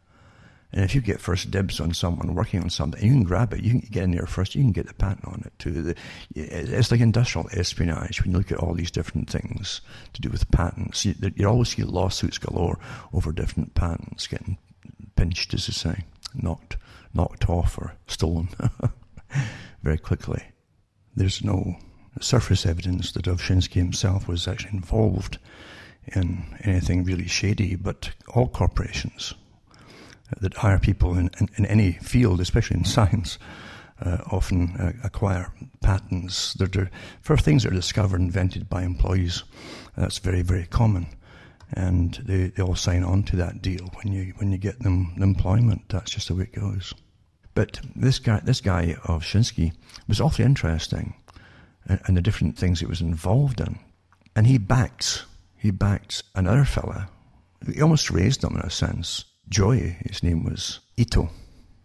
And if you get first dibs on someone working on something, you can grab it, you can get in there first, you can get the patent on it too. It's like industrial espionage when you look at all these different things to do with patents. You always see lawsuits galore over different patents getting pinched, as they say, knocked off or stolen very quickly. There's no surface evidence that Olshinsky himself was actually involved in anything really shady, but all corporations that hire people in any field, especially in science, often acquire patents. They're for things that are discovered, invented by employees. That's very, very common. And they all sign on to that deal when you get them employment. That's just the way it goes. But this guy Olshinsky, was awfully interesting, and the different things he was involved in. And he backed another fella. He almost raised him in a sense. Joy, his name was Ito,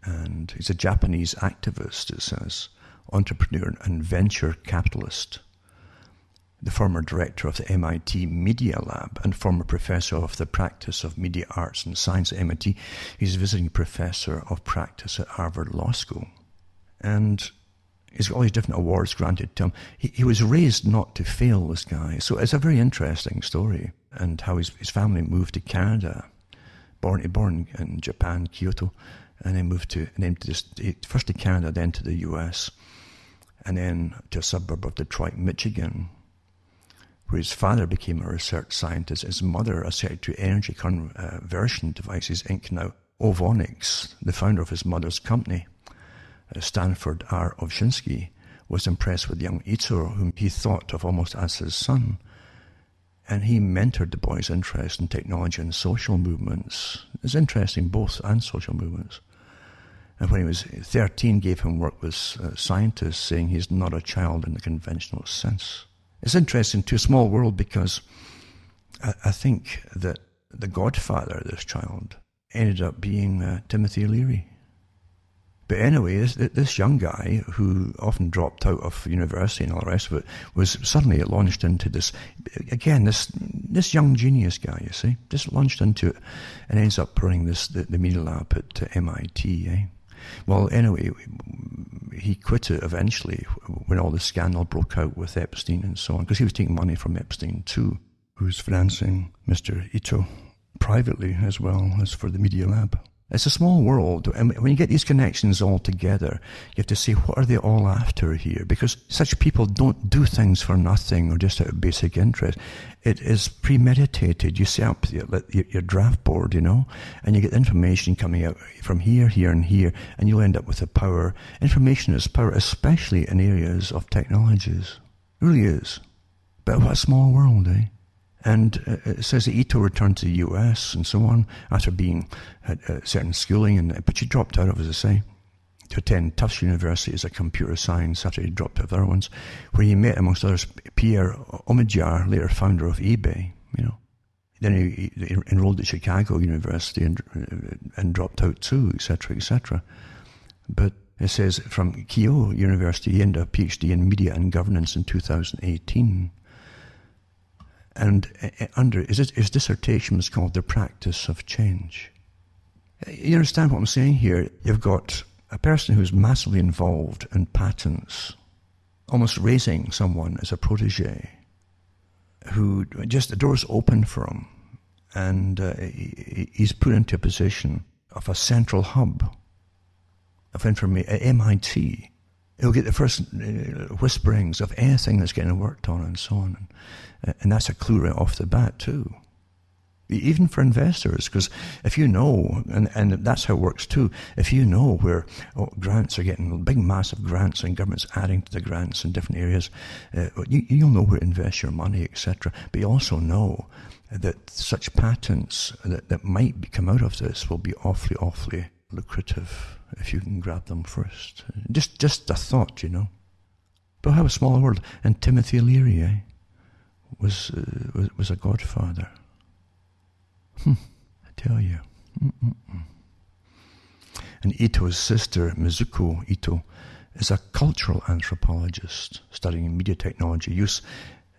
and he's a Japanese activist, it says, entrepreneur and venture capitalist, the former director of the MIT Media Lab and former professor of the practice of media arts and science at MIT. He's a visiting professor of practice at Harvard Law School. And he's got all these different awards granted to him. He was raised not to fail, this guy. So it's a very interesting story, and how his family moved to Canada. Born in Japan, Kyoto, and then first to Canada, then to the US, and then to a suburb of Detroit, Michigan, where his father became a research scientist, his mother a secretary to energy conversion devices, Inc., now Ovonics. The founder of his mother's company, Stanford R. Olshinsky, was impressed with young Ito, whom he thought of almost as his son. And he mentored the boy's interest in technology and social movements. It's interesting, both and social movements. And when he was 13, gave him work with scientists, saying he's not a child in the conventional sense. It's interesting to a small world, because I think that the godfather of this child ended up being Timothy Leary. But anyway, this young guy, who often dropped out of university and all the rest of it, was suddenly launched into this, again, this this young genius guy, you see, just launched into it and ends up running the Media Lab at MIT, eh? Well, anyway, he quit it eventually when all the scandal broke out with Epstein and so on, because he was taking money from Epstein too, who's financing Mr. Ito privately as well as for the Media Lab. It's a small world, and when you get these connections all together, you have to say, what are they all after here? Because such people don't do things for nothing or just out of basic interest. It is premeditated. You set up your draft board, you know, and you get information coming out from here, here, and here, and you'll end up with the power. Information is power, especially in areas of technologies. It really is. But what a small world, eh? And it says that Ito returned to the US and so on after being at certain schooling, but she dropped out of, as I say, to attend Tufts University as a computer science after he dropped out of other ones, where he met, amongst others, Pierre Omidyar, later founder of eBay, you know. Then he enrolled at Chicago University and dropped out too, etc., etc. But it says from Keio University, he ended a PhD in media and governance in 2018. And his dissertation was called The Practice of Change. You understand what I'm saying here? You've got a person who's massively involved in patents, almost raising someone as a protege, who just the door's open for him, and he's put into a position of a central hub of information at MIT. He'll get the first whisperings of anything that's getting worked on and so on. And that's a clue right off the bat too. Even for investors, because if you know, and that's how it works too, if you know where grants are getting, big massive grants and government's adding to the grants in different areas, you'll know where to invest your money, etc. But you also know that such patents that might come out of this will be awfully lucrative if you can grab them first. Just a thought, you know. But how a small world. And Timothy Leary was a godfather. I tell you. And Ito's sister, Mizuko Ito, is a cultural anthropologist studying media technology use,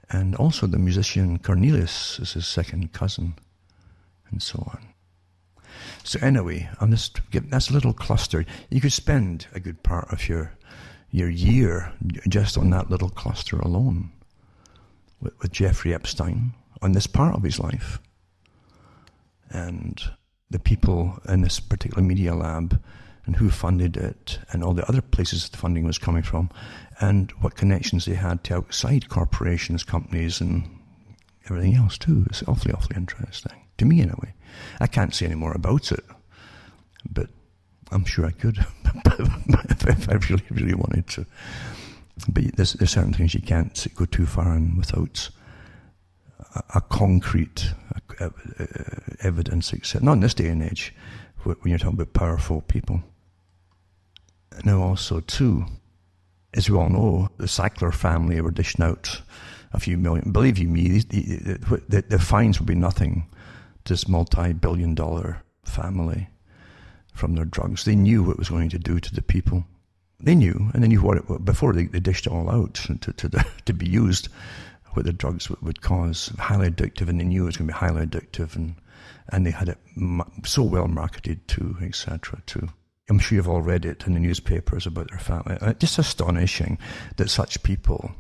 and also the musician Cornelius is his second cousin, and so on. So anyway, that's a little cluster. You could spend a good part of your year just on that little cluster alone with Jeffrey Epstein, on this part of his life, and the people in this particular media lab, and who funded it, and all the other places the funding was coming from, and what connections they had to outside corporations, companies, and everything else too. It's awfully interesting. To me, anyway. I can't say any more about it, but I'm sure I could if I really wanted to. But there's certain things you can't go too far in without a concrete evidence, etc. Not in this day and age, when you're talking about powerful people. Now also, too, as we all know, the Sackler family were dishing out a few million. Believe you me, the fines would be nothing to this multi-billion-dollar family from their drugs. They knew what it was going to do to the people. They knew, and they knew what it, before they dished it all out to be used, what the drugs would cause. Highly addictive, and they knew it was going to be highly addictive, and they had it so well marketed too, etc. too. I'm sure you've all read it in the newspapers about their family. It's just astonishing that such people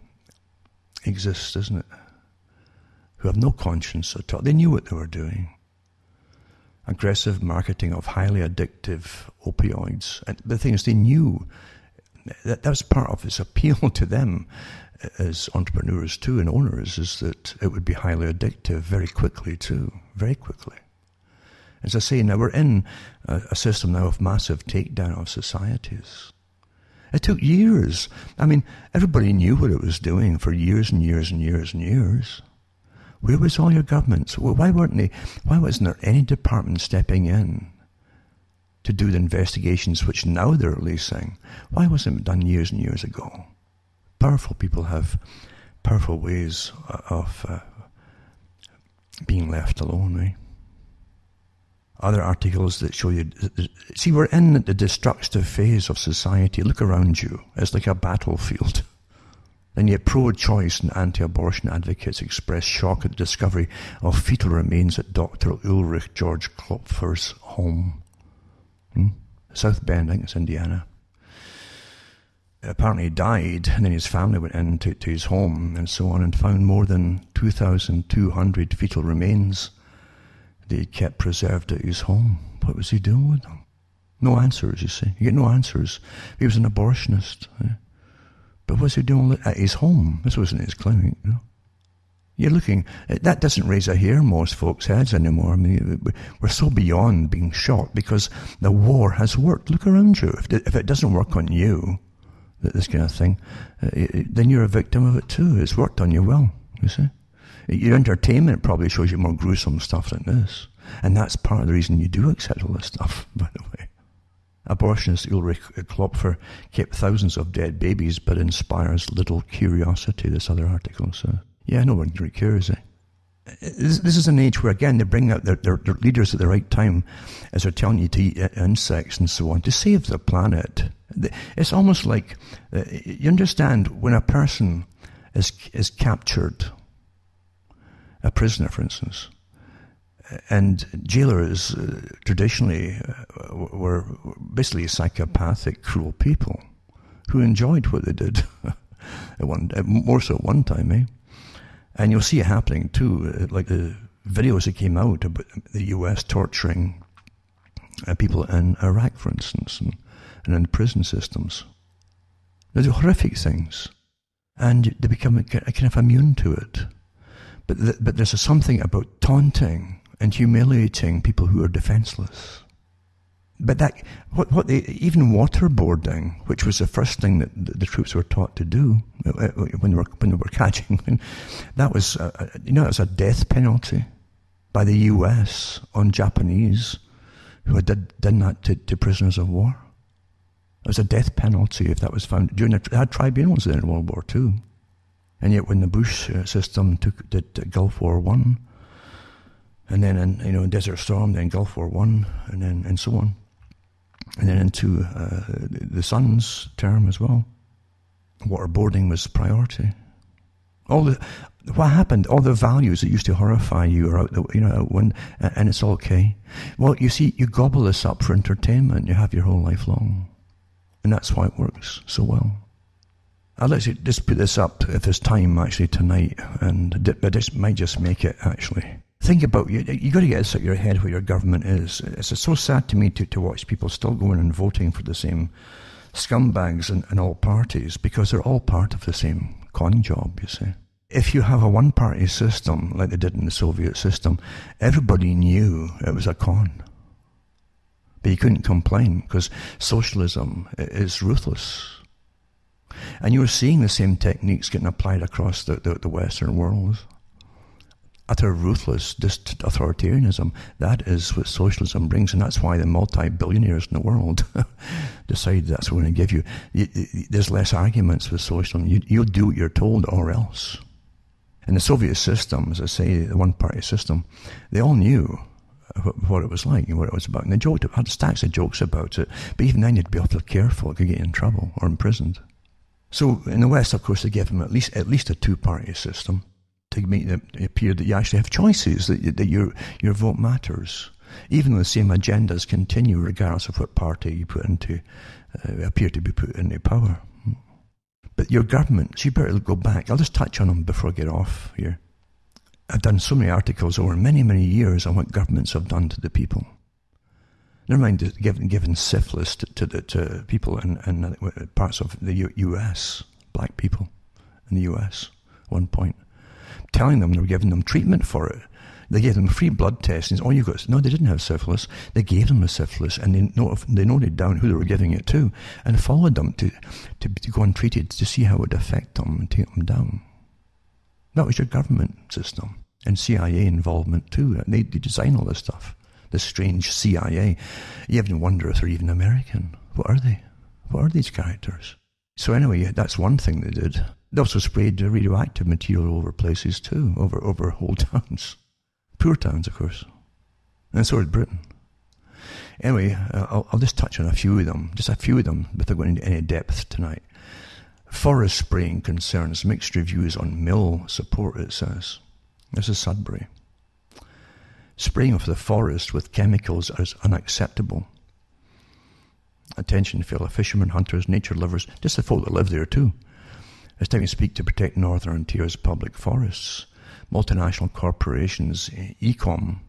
exist, isn't it? Who have no conscience at all. They knew what they were doing. Aggressive marketing of highly addictive opioids. And the thing is, they knew that was part of its appeal to them as entrepreneurs too, and owners, is that it would be highly addictive very quickly too, very quickly. As I say, now we're in a system now of massive takedown of societies. It took years. I mean, everybody knew what it was doing for years and years and years and years. Where was all your governments? Well, why wasn't there any department stepping in to do the investigations which now they're releasing? Why wasn't it done years and years ago? Powerful people have powerful ways of being left alone, eh? Other articles that show you... See, we're in the destructive phase of society. Look around you. It's like a battlefield. And yet pro-choice and anti-abortion advocates express shock at the discovery of fetal remains at Dr. Ulrich George Klopfer's home. South Bend, I think it's Indiana. Apparently he died, and then his family went into his home and so on and found more than 2,200 fetal remains that he kept preserved at his home. What was he doing with them? No answers, you see. You get no answers. He was an abortionist. But what's he doing at his home? This wasn't his clinic, you know. You're looking, that doesn't raise a hair in most folks' heads anymore. I mean, we're so beyond being shocked because the war has worked. Look around you. If it doesn't work on you, this kind of thing, then you're a victim of it too. It's worked on you well, you see. Your entertainment probably shows you more gruesome stuff than this. And that's part of the reason you do accept all this stuff, by the way. Abortionist Ulrich Klopfer kept thousands of dead babies, but inspires little curiosity, this other article says. Yeah, no one really cares, This is an age where, again, they bring out their leaders at the right time as they're telling you to eat insects and so on, to save the planet. It's almost like, you understand, when a person is captured, a prisoner, for instance, and jailers traditionally were basically psychopathic, cruel people who enjoyed what they did, more so at one time, And you'll see it happening too, like the videos that came out about the US torturing people in Iraq, for instance, and in prison systems. They do horrific things, and they become kind of immune to it. But there's something about taunting and humiliating people who are defenseless. But that, even waterboarding, which was the first thing that the troops were taught to do when they were catching, that was, it was a death penalty by the US on Japanese who had done that to prisoners of war. It was a death penalty if that was found. They had tribunals there in World War II. And yet when the Bush system did Gulf War I, and then in Desert Storm, then Gulf War I, and so on, and then into the Sun's term as well, waterboarding was priority. What happened? All the values that used to horrify you are out and it's okay. Well, you see, you gobble this up for entertainment. You have your whole life long, and that's why it works so well. I'll let you just put this up if there's time actually tonight, but this might just make it actually. Think about, you got to get this out of your head what your government is. It's so sad to me to watch people still going and voting for the same scumbags in all parties, because they're all part of the same con job, you see. If you have a one-party system, like they did in the Soviet system, everybody knew it was a con. But you couldn't complain, because socialism is ruthless. And you were seeing the same techniques getting applied across the Western world. Utter ruthless authoritarianism. That is what socialism brings, and that's why the multi-billionaires in the world decide that's what we're going to give you. There's less arguments with socialism. You'll do what you're told or else. In the Soviet system, as I say, the one-party system, they all knew what it was like and what it was about. And they had stacks of jokes about it, but even then you'd be awfully careful. It could get you in trouble or imprisoned. So in the West, of course, they give them at least a two-party system to make it appear that you actually have choices, that your vote matters, even though the same agendas continue regardless of what party you appear to be put into power. But your government, so you better go back. I'll just touch on them before I get off here. I've done so many articles over many, many years on what governments have done to the people. Never mind giving syphilis to people in parts of the US, black people in the US at one point, telling them they were giving them treatment for it. They gave them free blood tests. And no, they didn't have syphilis. They gave them the syphilis, and they noted down who they were giving it to, and followed them to go and treat it to see how it would affect them and take them down. That was your government system, and CIA involvement too. They design all this stuff. This strange CIA. You even wonder if they're even American. What are they? What are these characters? So anyway, that's one thing they did. They also sprayed radioactive material over places too, over whole towns. Poor towns, of course. And so did Britain. Anyway, I'll just touch on a few of them, without going into any depth tonight. Forest spraying concerns mixed reviews on mill support, it says. This is Sudbury. Spraying of the forest with chemicals is unacceptable. Attention fellow fishermen, hunters, nature lovers, just the folk that live there too. It's time to speak to protect Northern Ontario's public forests. Multinational corporations Ecom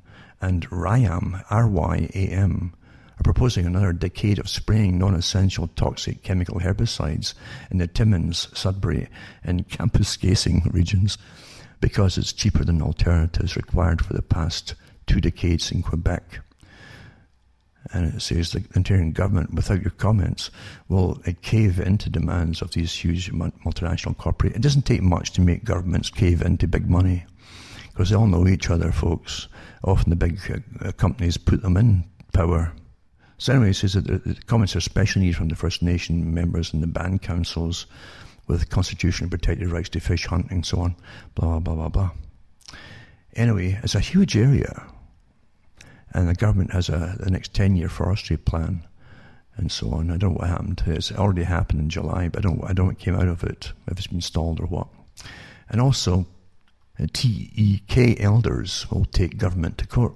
and RYAM, R-Y-A-M, are proposing another decade of spraying non-essential toxic chemical herbicides in the Timmins, Sudbury and Kapuskasing regions because it's cheaper than alternatives required for the past 2 decades in Quebec. And it says the Ontarian government, without your comments, will cave into demands of these huge multinational corporations. It doesn't take much to make governments cave into big money, because they all know each other, folks. Often the big companies put them in power. So anyway, it says that the comments are especially needed from the First Nation members and the band councils with constitutionally protected rights to fish hunting and so on, blah, blah, blah, blah. Anyway, it's a huge area. And the government has the next 10-year forestry plan and so on. I don't know what happened. It's already happened in July, but I don't know what came out of it, if it's been stalled or what. And also, TEK elders will take government to court.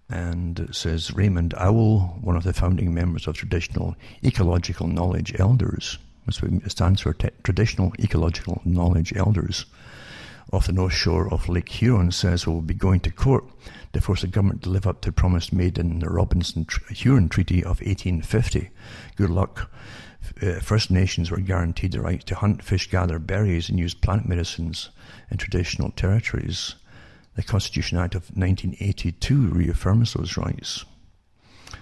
And it says Raymond Owl, one of the founding members of Traditional Ecological Knowledge Elders, that's what it stands for, Traditional Ecological Knowledge Elders, off the North Shore of Lake Huron, says we'll be going to court to force the government to live up to promise made in the Robinson-Huron Treaty of 1850. Good luck. First Nations were guaranteed the right to hunt, fish, gather berries and use plant medicines in traditional territories. The Constitution Act of 1982 reaffirms those rights.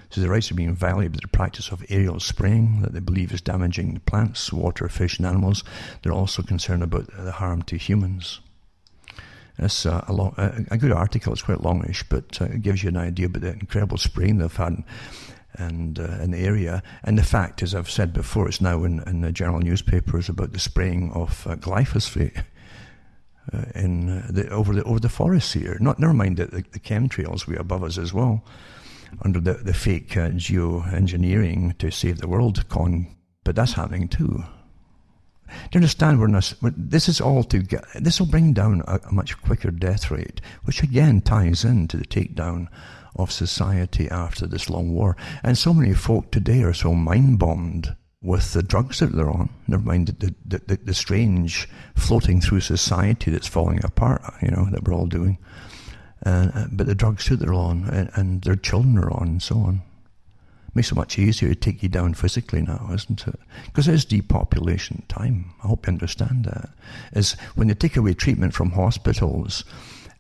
So the rights are being violated by the practice of aerial spraying that they believe is damaging the plants, water, fish and animals. They're also concerned about the harm to humans. It's a good article. It's quite longish, but it gives you an idea about the incredible spraying they've had and in the area. And the fact, as I've said before, it's now in the general newspapers about the spraying of glyphosate over the forests here. Never mind the chemtrails way above us as well, under the fake geoengineering to save the world con. But that's happening too. Do you understand? This will bring down a much quicker death rate, which again ties into the takedown of society after this long war. And so many folk today are so mind-bombed with the drugs that they're on. Never mind the strange floating through society that's falling apart, that we're all doing. But the drugs too they're on, and their children are on, and so on. Makes it much easier to take you down physically now, isn't it? Because it is depopulation time. I hope you understand that. Is when they take away treatment from hospitals,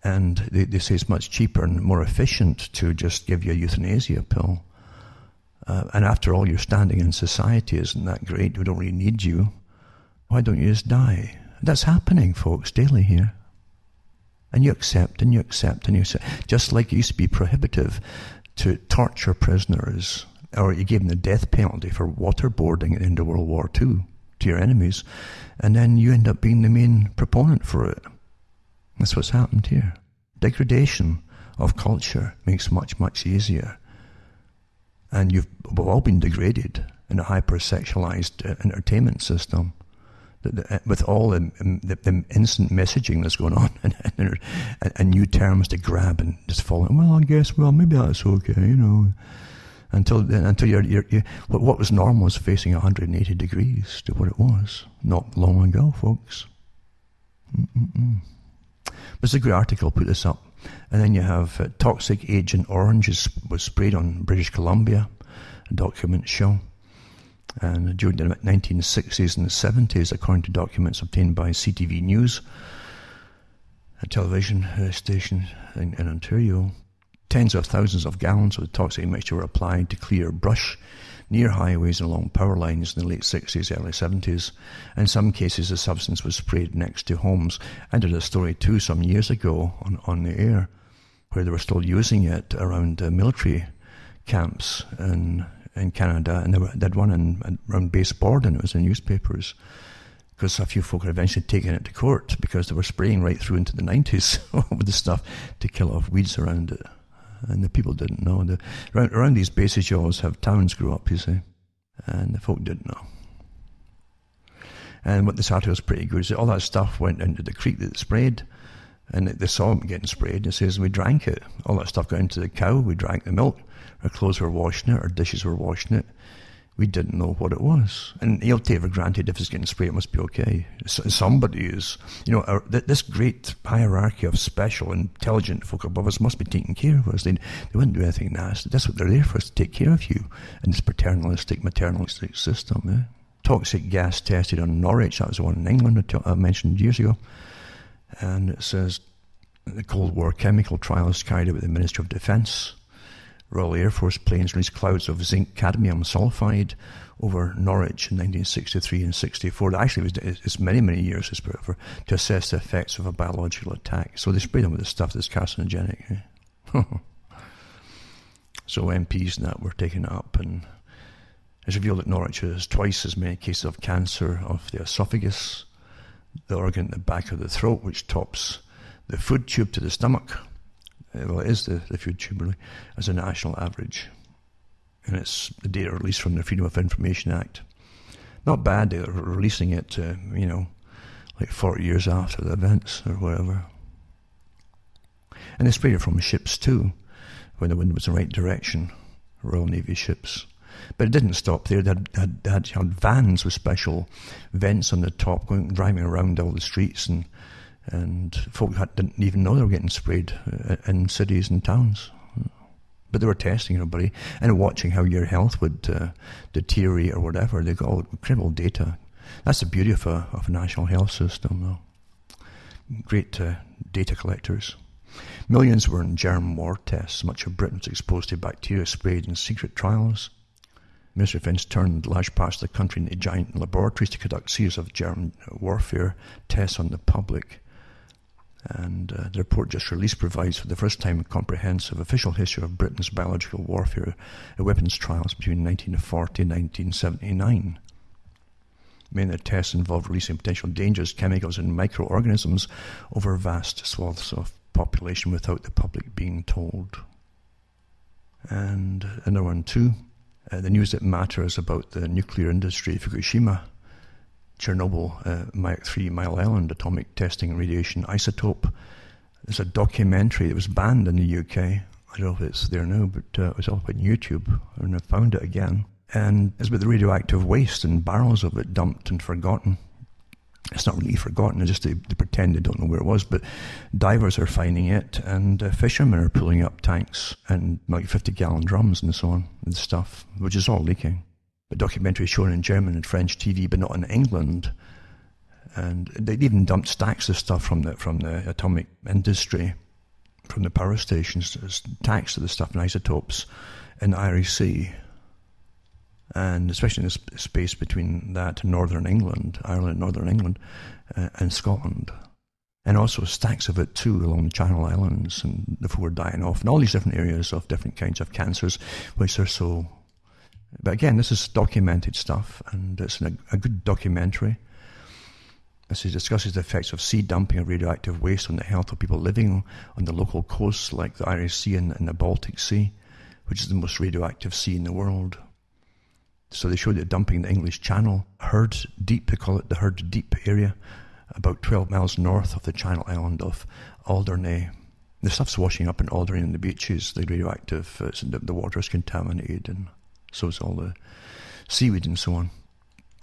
and they say it's much cheaper and more efficient to just give you a euthanasia pill. And after all, you're standing in society, isn't that great? We don't really need you. Why don't you just die? That's happening, folks, daily here. And you accept, and you accept, and you accept. Just like it used to be prohibitive to torture prisoners, or you gave them the death penalty for waterboarding at the end of World War II to your enemies, and then you end up being the main proponent for it. That's what's happened here. Degradation of culture makes much, much easier. And we've all been degraded in a hyper-sexualized entertainment system with all the instant messaging that's going on and new terms to grab and just fall in. Well, I guess, maybe that's okay, Until you're what was normal is facing 180 degrees to what it was not long ago, folks. There's a good article, put this up. And then you have toxic Agent Orange was sprayed on British Columbia, documents show. And during the 1960s and 70s, according to documents obtained by CTV News, a television station in Ontario, tens of thousands of gallons of the toxic mixture were applied to clear brush near highways and along power lines in the late 60s, early 70s. In some cases, the substance was sprayed next to homes. I did a story too some years ago on the air where they were still using it around military camps in Canada, and they had one around Base Board, and it was in newspapers because a few folk had eventually taken it to court because they were spraying right through into the 90s with the stuff to kill off weeds around it. And the people didn't know. Around these bases, you always have towns grew up, you see, and the folk didn't know. And what this article is pretty good is that all that stuff went into the creek that it sprayed, and they saw it getting sprayed. It says we drank it. All that stuff got into the cow. We drank the milk. Our clothes were washing it. Our dishes were washing it. We didn't know what it was. And you'll take for granted if it's getting sprayed, it must be okay. Somebody is, this great hierarchy of special, intelligent folk above us must be taking care of us. They wouldn't do anything nasty. That's what they're there for, is to take care of you in this paternalistic, maternalistic system. Yeah? Toxic gas tested on Norwich. That was the one in England I mentioned years ago. And it says the Cold War chemical trials carried out with the Ministry of Defence. Royal Air Force planes released clouds of zinc cadmium sulfide over Norwich in 1963 and 64. Actually, it's many, many years to assess the effects of a biological attack. So they sprayed them with this stuff that's carcinogenic. Eh? So MPs and that were taken up, and it's revealed that Norwich has twice as many cases of cancer of the esophagus, the organ at the back of the throat, which tops the food tube to the stomach. Well, it is the food tube, really, as a national average. And it's the data released from the Freedom of Information Act. Not bad, they're releasing it, like 40 years after the events or whatever. And they sprayed it from ships too, when the wind was in the right direction, Royal Navy ships. But it didn't stop there. They had vans with special vents on the top, driving around all the streets, and folk didn't even know they were getting sprayed in cities and towns. But they were testing everybody and watching how your health would deteriorate or whatever. They got all incredible data. That's the beauty of a national health system, though. Great data collectors. Millions were in germ war tests. Much of Britain was exposed to bacteria sprayed in secret trials. Ministry of Defence turned large parts of the country into giant laboratories to conduct a series of germ warfare tests on the public. And the report just released provides for the first time a comprehensive official history of Britain's biological warfare weapons trials between 1940 and 1979. Many of the tests involved releasing potential dangerous chemicals and microorganisms over vast swaths of population without the public being told. And another one too. The news that matters about the nuclear industry, Fukushima, Chernobyl, Mach 3, Mile Island, atomic testing and radiation isotope. There's a documentary that was banned in the UK. I don't know if it's there now, but it was up on YouTube, and I found it again. And it's about the radioactive waste and barrels of it dumped and forgotten. It's not really forgotten, it's just they pretend they don't know where it was, but divers are finding it, and fishermen are pulling up tanks and like 50-gallon drums and so on, and stuff, which is all leaking. The documentary is shown in German and French TV, but not in England. And they even dumped stacks of stuff from the atomic industry, from the power stations, stacks of the stuff in isotopes in the Irish Sea. And especially in the space between that and Northern England, Ireland, Northern England, and Scotland. And also stacks of it too along the Channel Islands, and the food dying off, and all these different areas of different kinds of cancers, which are so... But again, this is documented stuff, and it's a good documentary. As it discusses the effects of sea dumping of radioactive waste on the health of people living on the local coasts like the Irish Sea and the Baltic Sea, which is the most radioactive sea in the world. So they showed it dumping the English Channel, Herd Deep, they call it the Herd Deep area, about 12 miles north of the Channel Island of Alderney. The stuff's washing up in Alderney and the beaches, the radioactive, the water's contaminated, and so is all the seaweed and so on.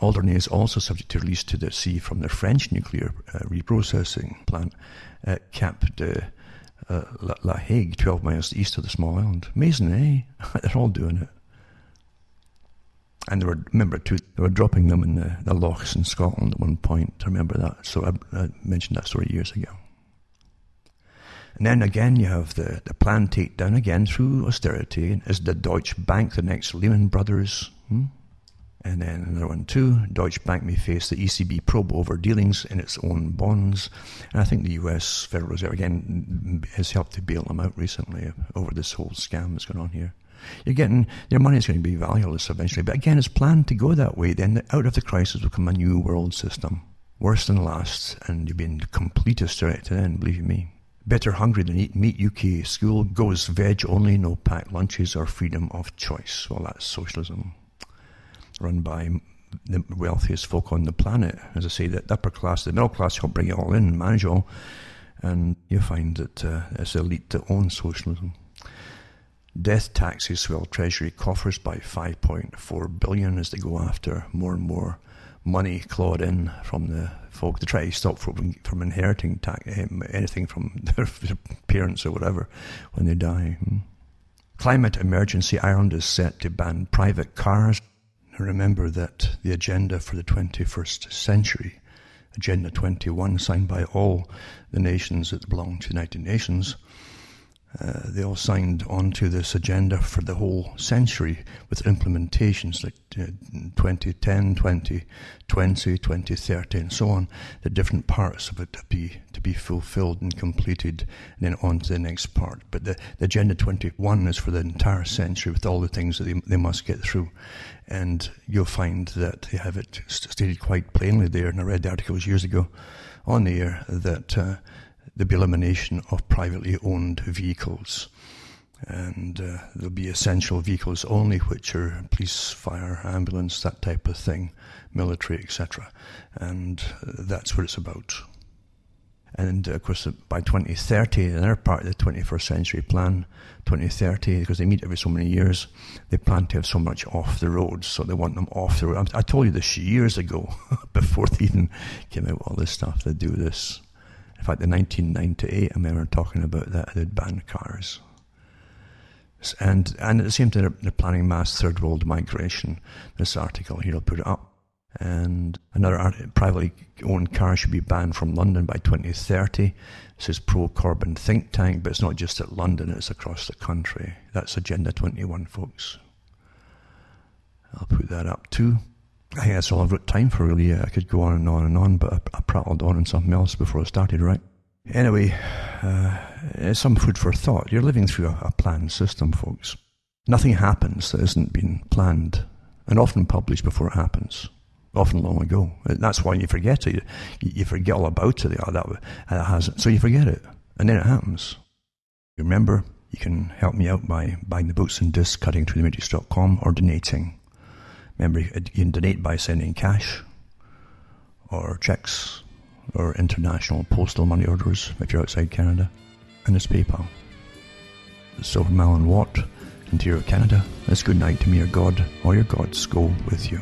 Alderney is also subject to release to the sea from the French nuclear reprocessing plant at Cap de La Hague, 12 miles east of the small island. Amazing, eh? They're all doing it. And remember too, they were dropping them in the lochs in Scotland at one point. I remember that. So I mentioned that story years ago. And then again, you have the planned takedown again through austerity. Is the Deutsche Bank the next Lehman Brothers? And then another one too. Deutsche Bank may face the ECB probe over dealings in its own bonds. And I think the US Federal Reserve again has helped to bail them out recently over this whole scam that's going on here. Your money is going to be valueless eventually. But again, it's planned to go that way. Then out of the crisis will come a new world system. Worse than the last, and you'll be in complete austerity then, believe me. Better hungry than eat meat. UK school goes veg only, no packed lunches or freedom of choice. Well, that's socialism. Run by the wealthiest folk on the planet. As I say, the upper class, the middle class help bring it all in, manage it all, and you find that it's the elite that owns socialism. Death taxes swell treasury coffers by 5.4 billion as they go after more and more money clawed in from the folk. They try to stop from inheriting anything from their parents or whatever when they die. Climate emergency. Ireland is set to ban private cars. Now remember that the agenda for the 21st century, Agenda 21, signed by all the nations that belong to the United Nations, they all signed onto this agenda for the whole century with implementations like 2010, 2020, 2030 and so on, the different parts of it to be fulfilled and completed, and then on to the next part. But the Agenda 21 is for the entire century with all the things that they must get through. And you'll find that they have it stated quite plainly there, and I read the articles years ago on the air, that the elimination of privately owned vehicles, and there'll be essential vehicles only, which are police, fire, ambulance, that type of thing, military, etc. And that's what it's about. And of course, by 2030, another part of the 21st century plan, 2030, because they meet every so many years, they plan to have so much off the roads, so they want them off the road. I told you this years ago, before they even came out with all this stuff, they do this. In fact, in 1998, I remember talking about that, they'd ban cars. And at the same time, they're planning mass third world migration. This article here, I'll put it up. And another privately owned cars should be banned from London by 2030. This is pro-Corbyn think tank, but it's not just at London, it's across the country. That's Agenda 21, folks. I'll put that up too. I think that's all I've got time for, really. I could go on and on and on, but I prattled on something else before I started, right? Anyway, it's some food for thought. You're living through a planned system, folks. Nothing happens that hasn't been planned, and often published before it happens, often long ago. That's why you forget it. You forget all about it. That hasn't. So you forget it, and then it happens. Remember, you can help me out by buying the books and discs, cuttingthroughthematrix.com, or donating. Remember, you can donate by sending cash or checks or international postal money orders if you're outside Canada. And it's PayPal. So from Alan Watt, Interior Canada, it's good night to me, your God, or your gods go with you.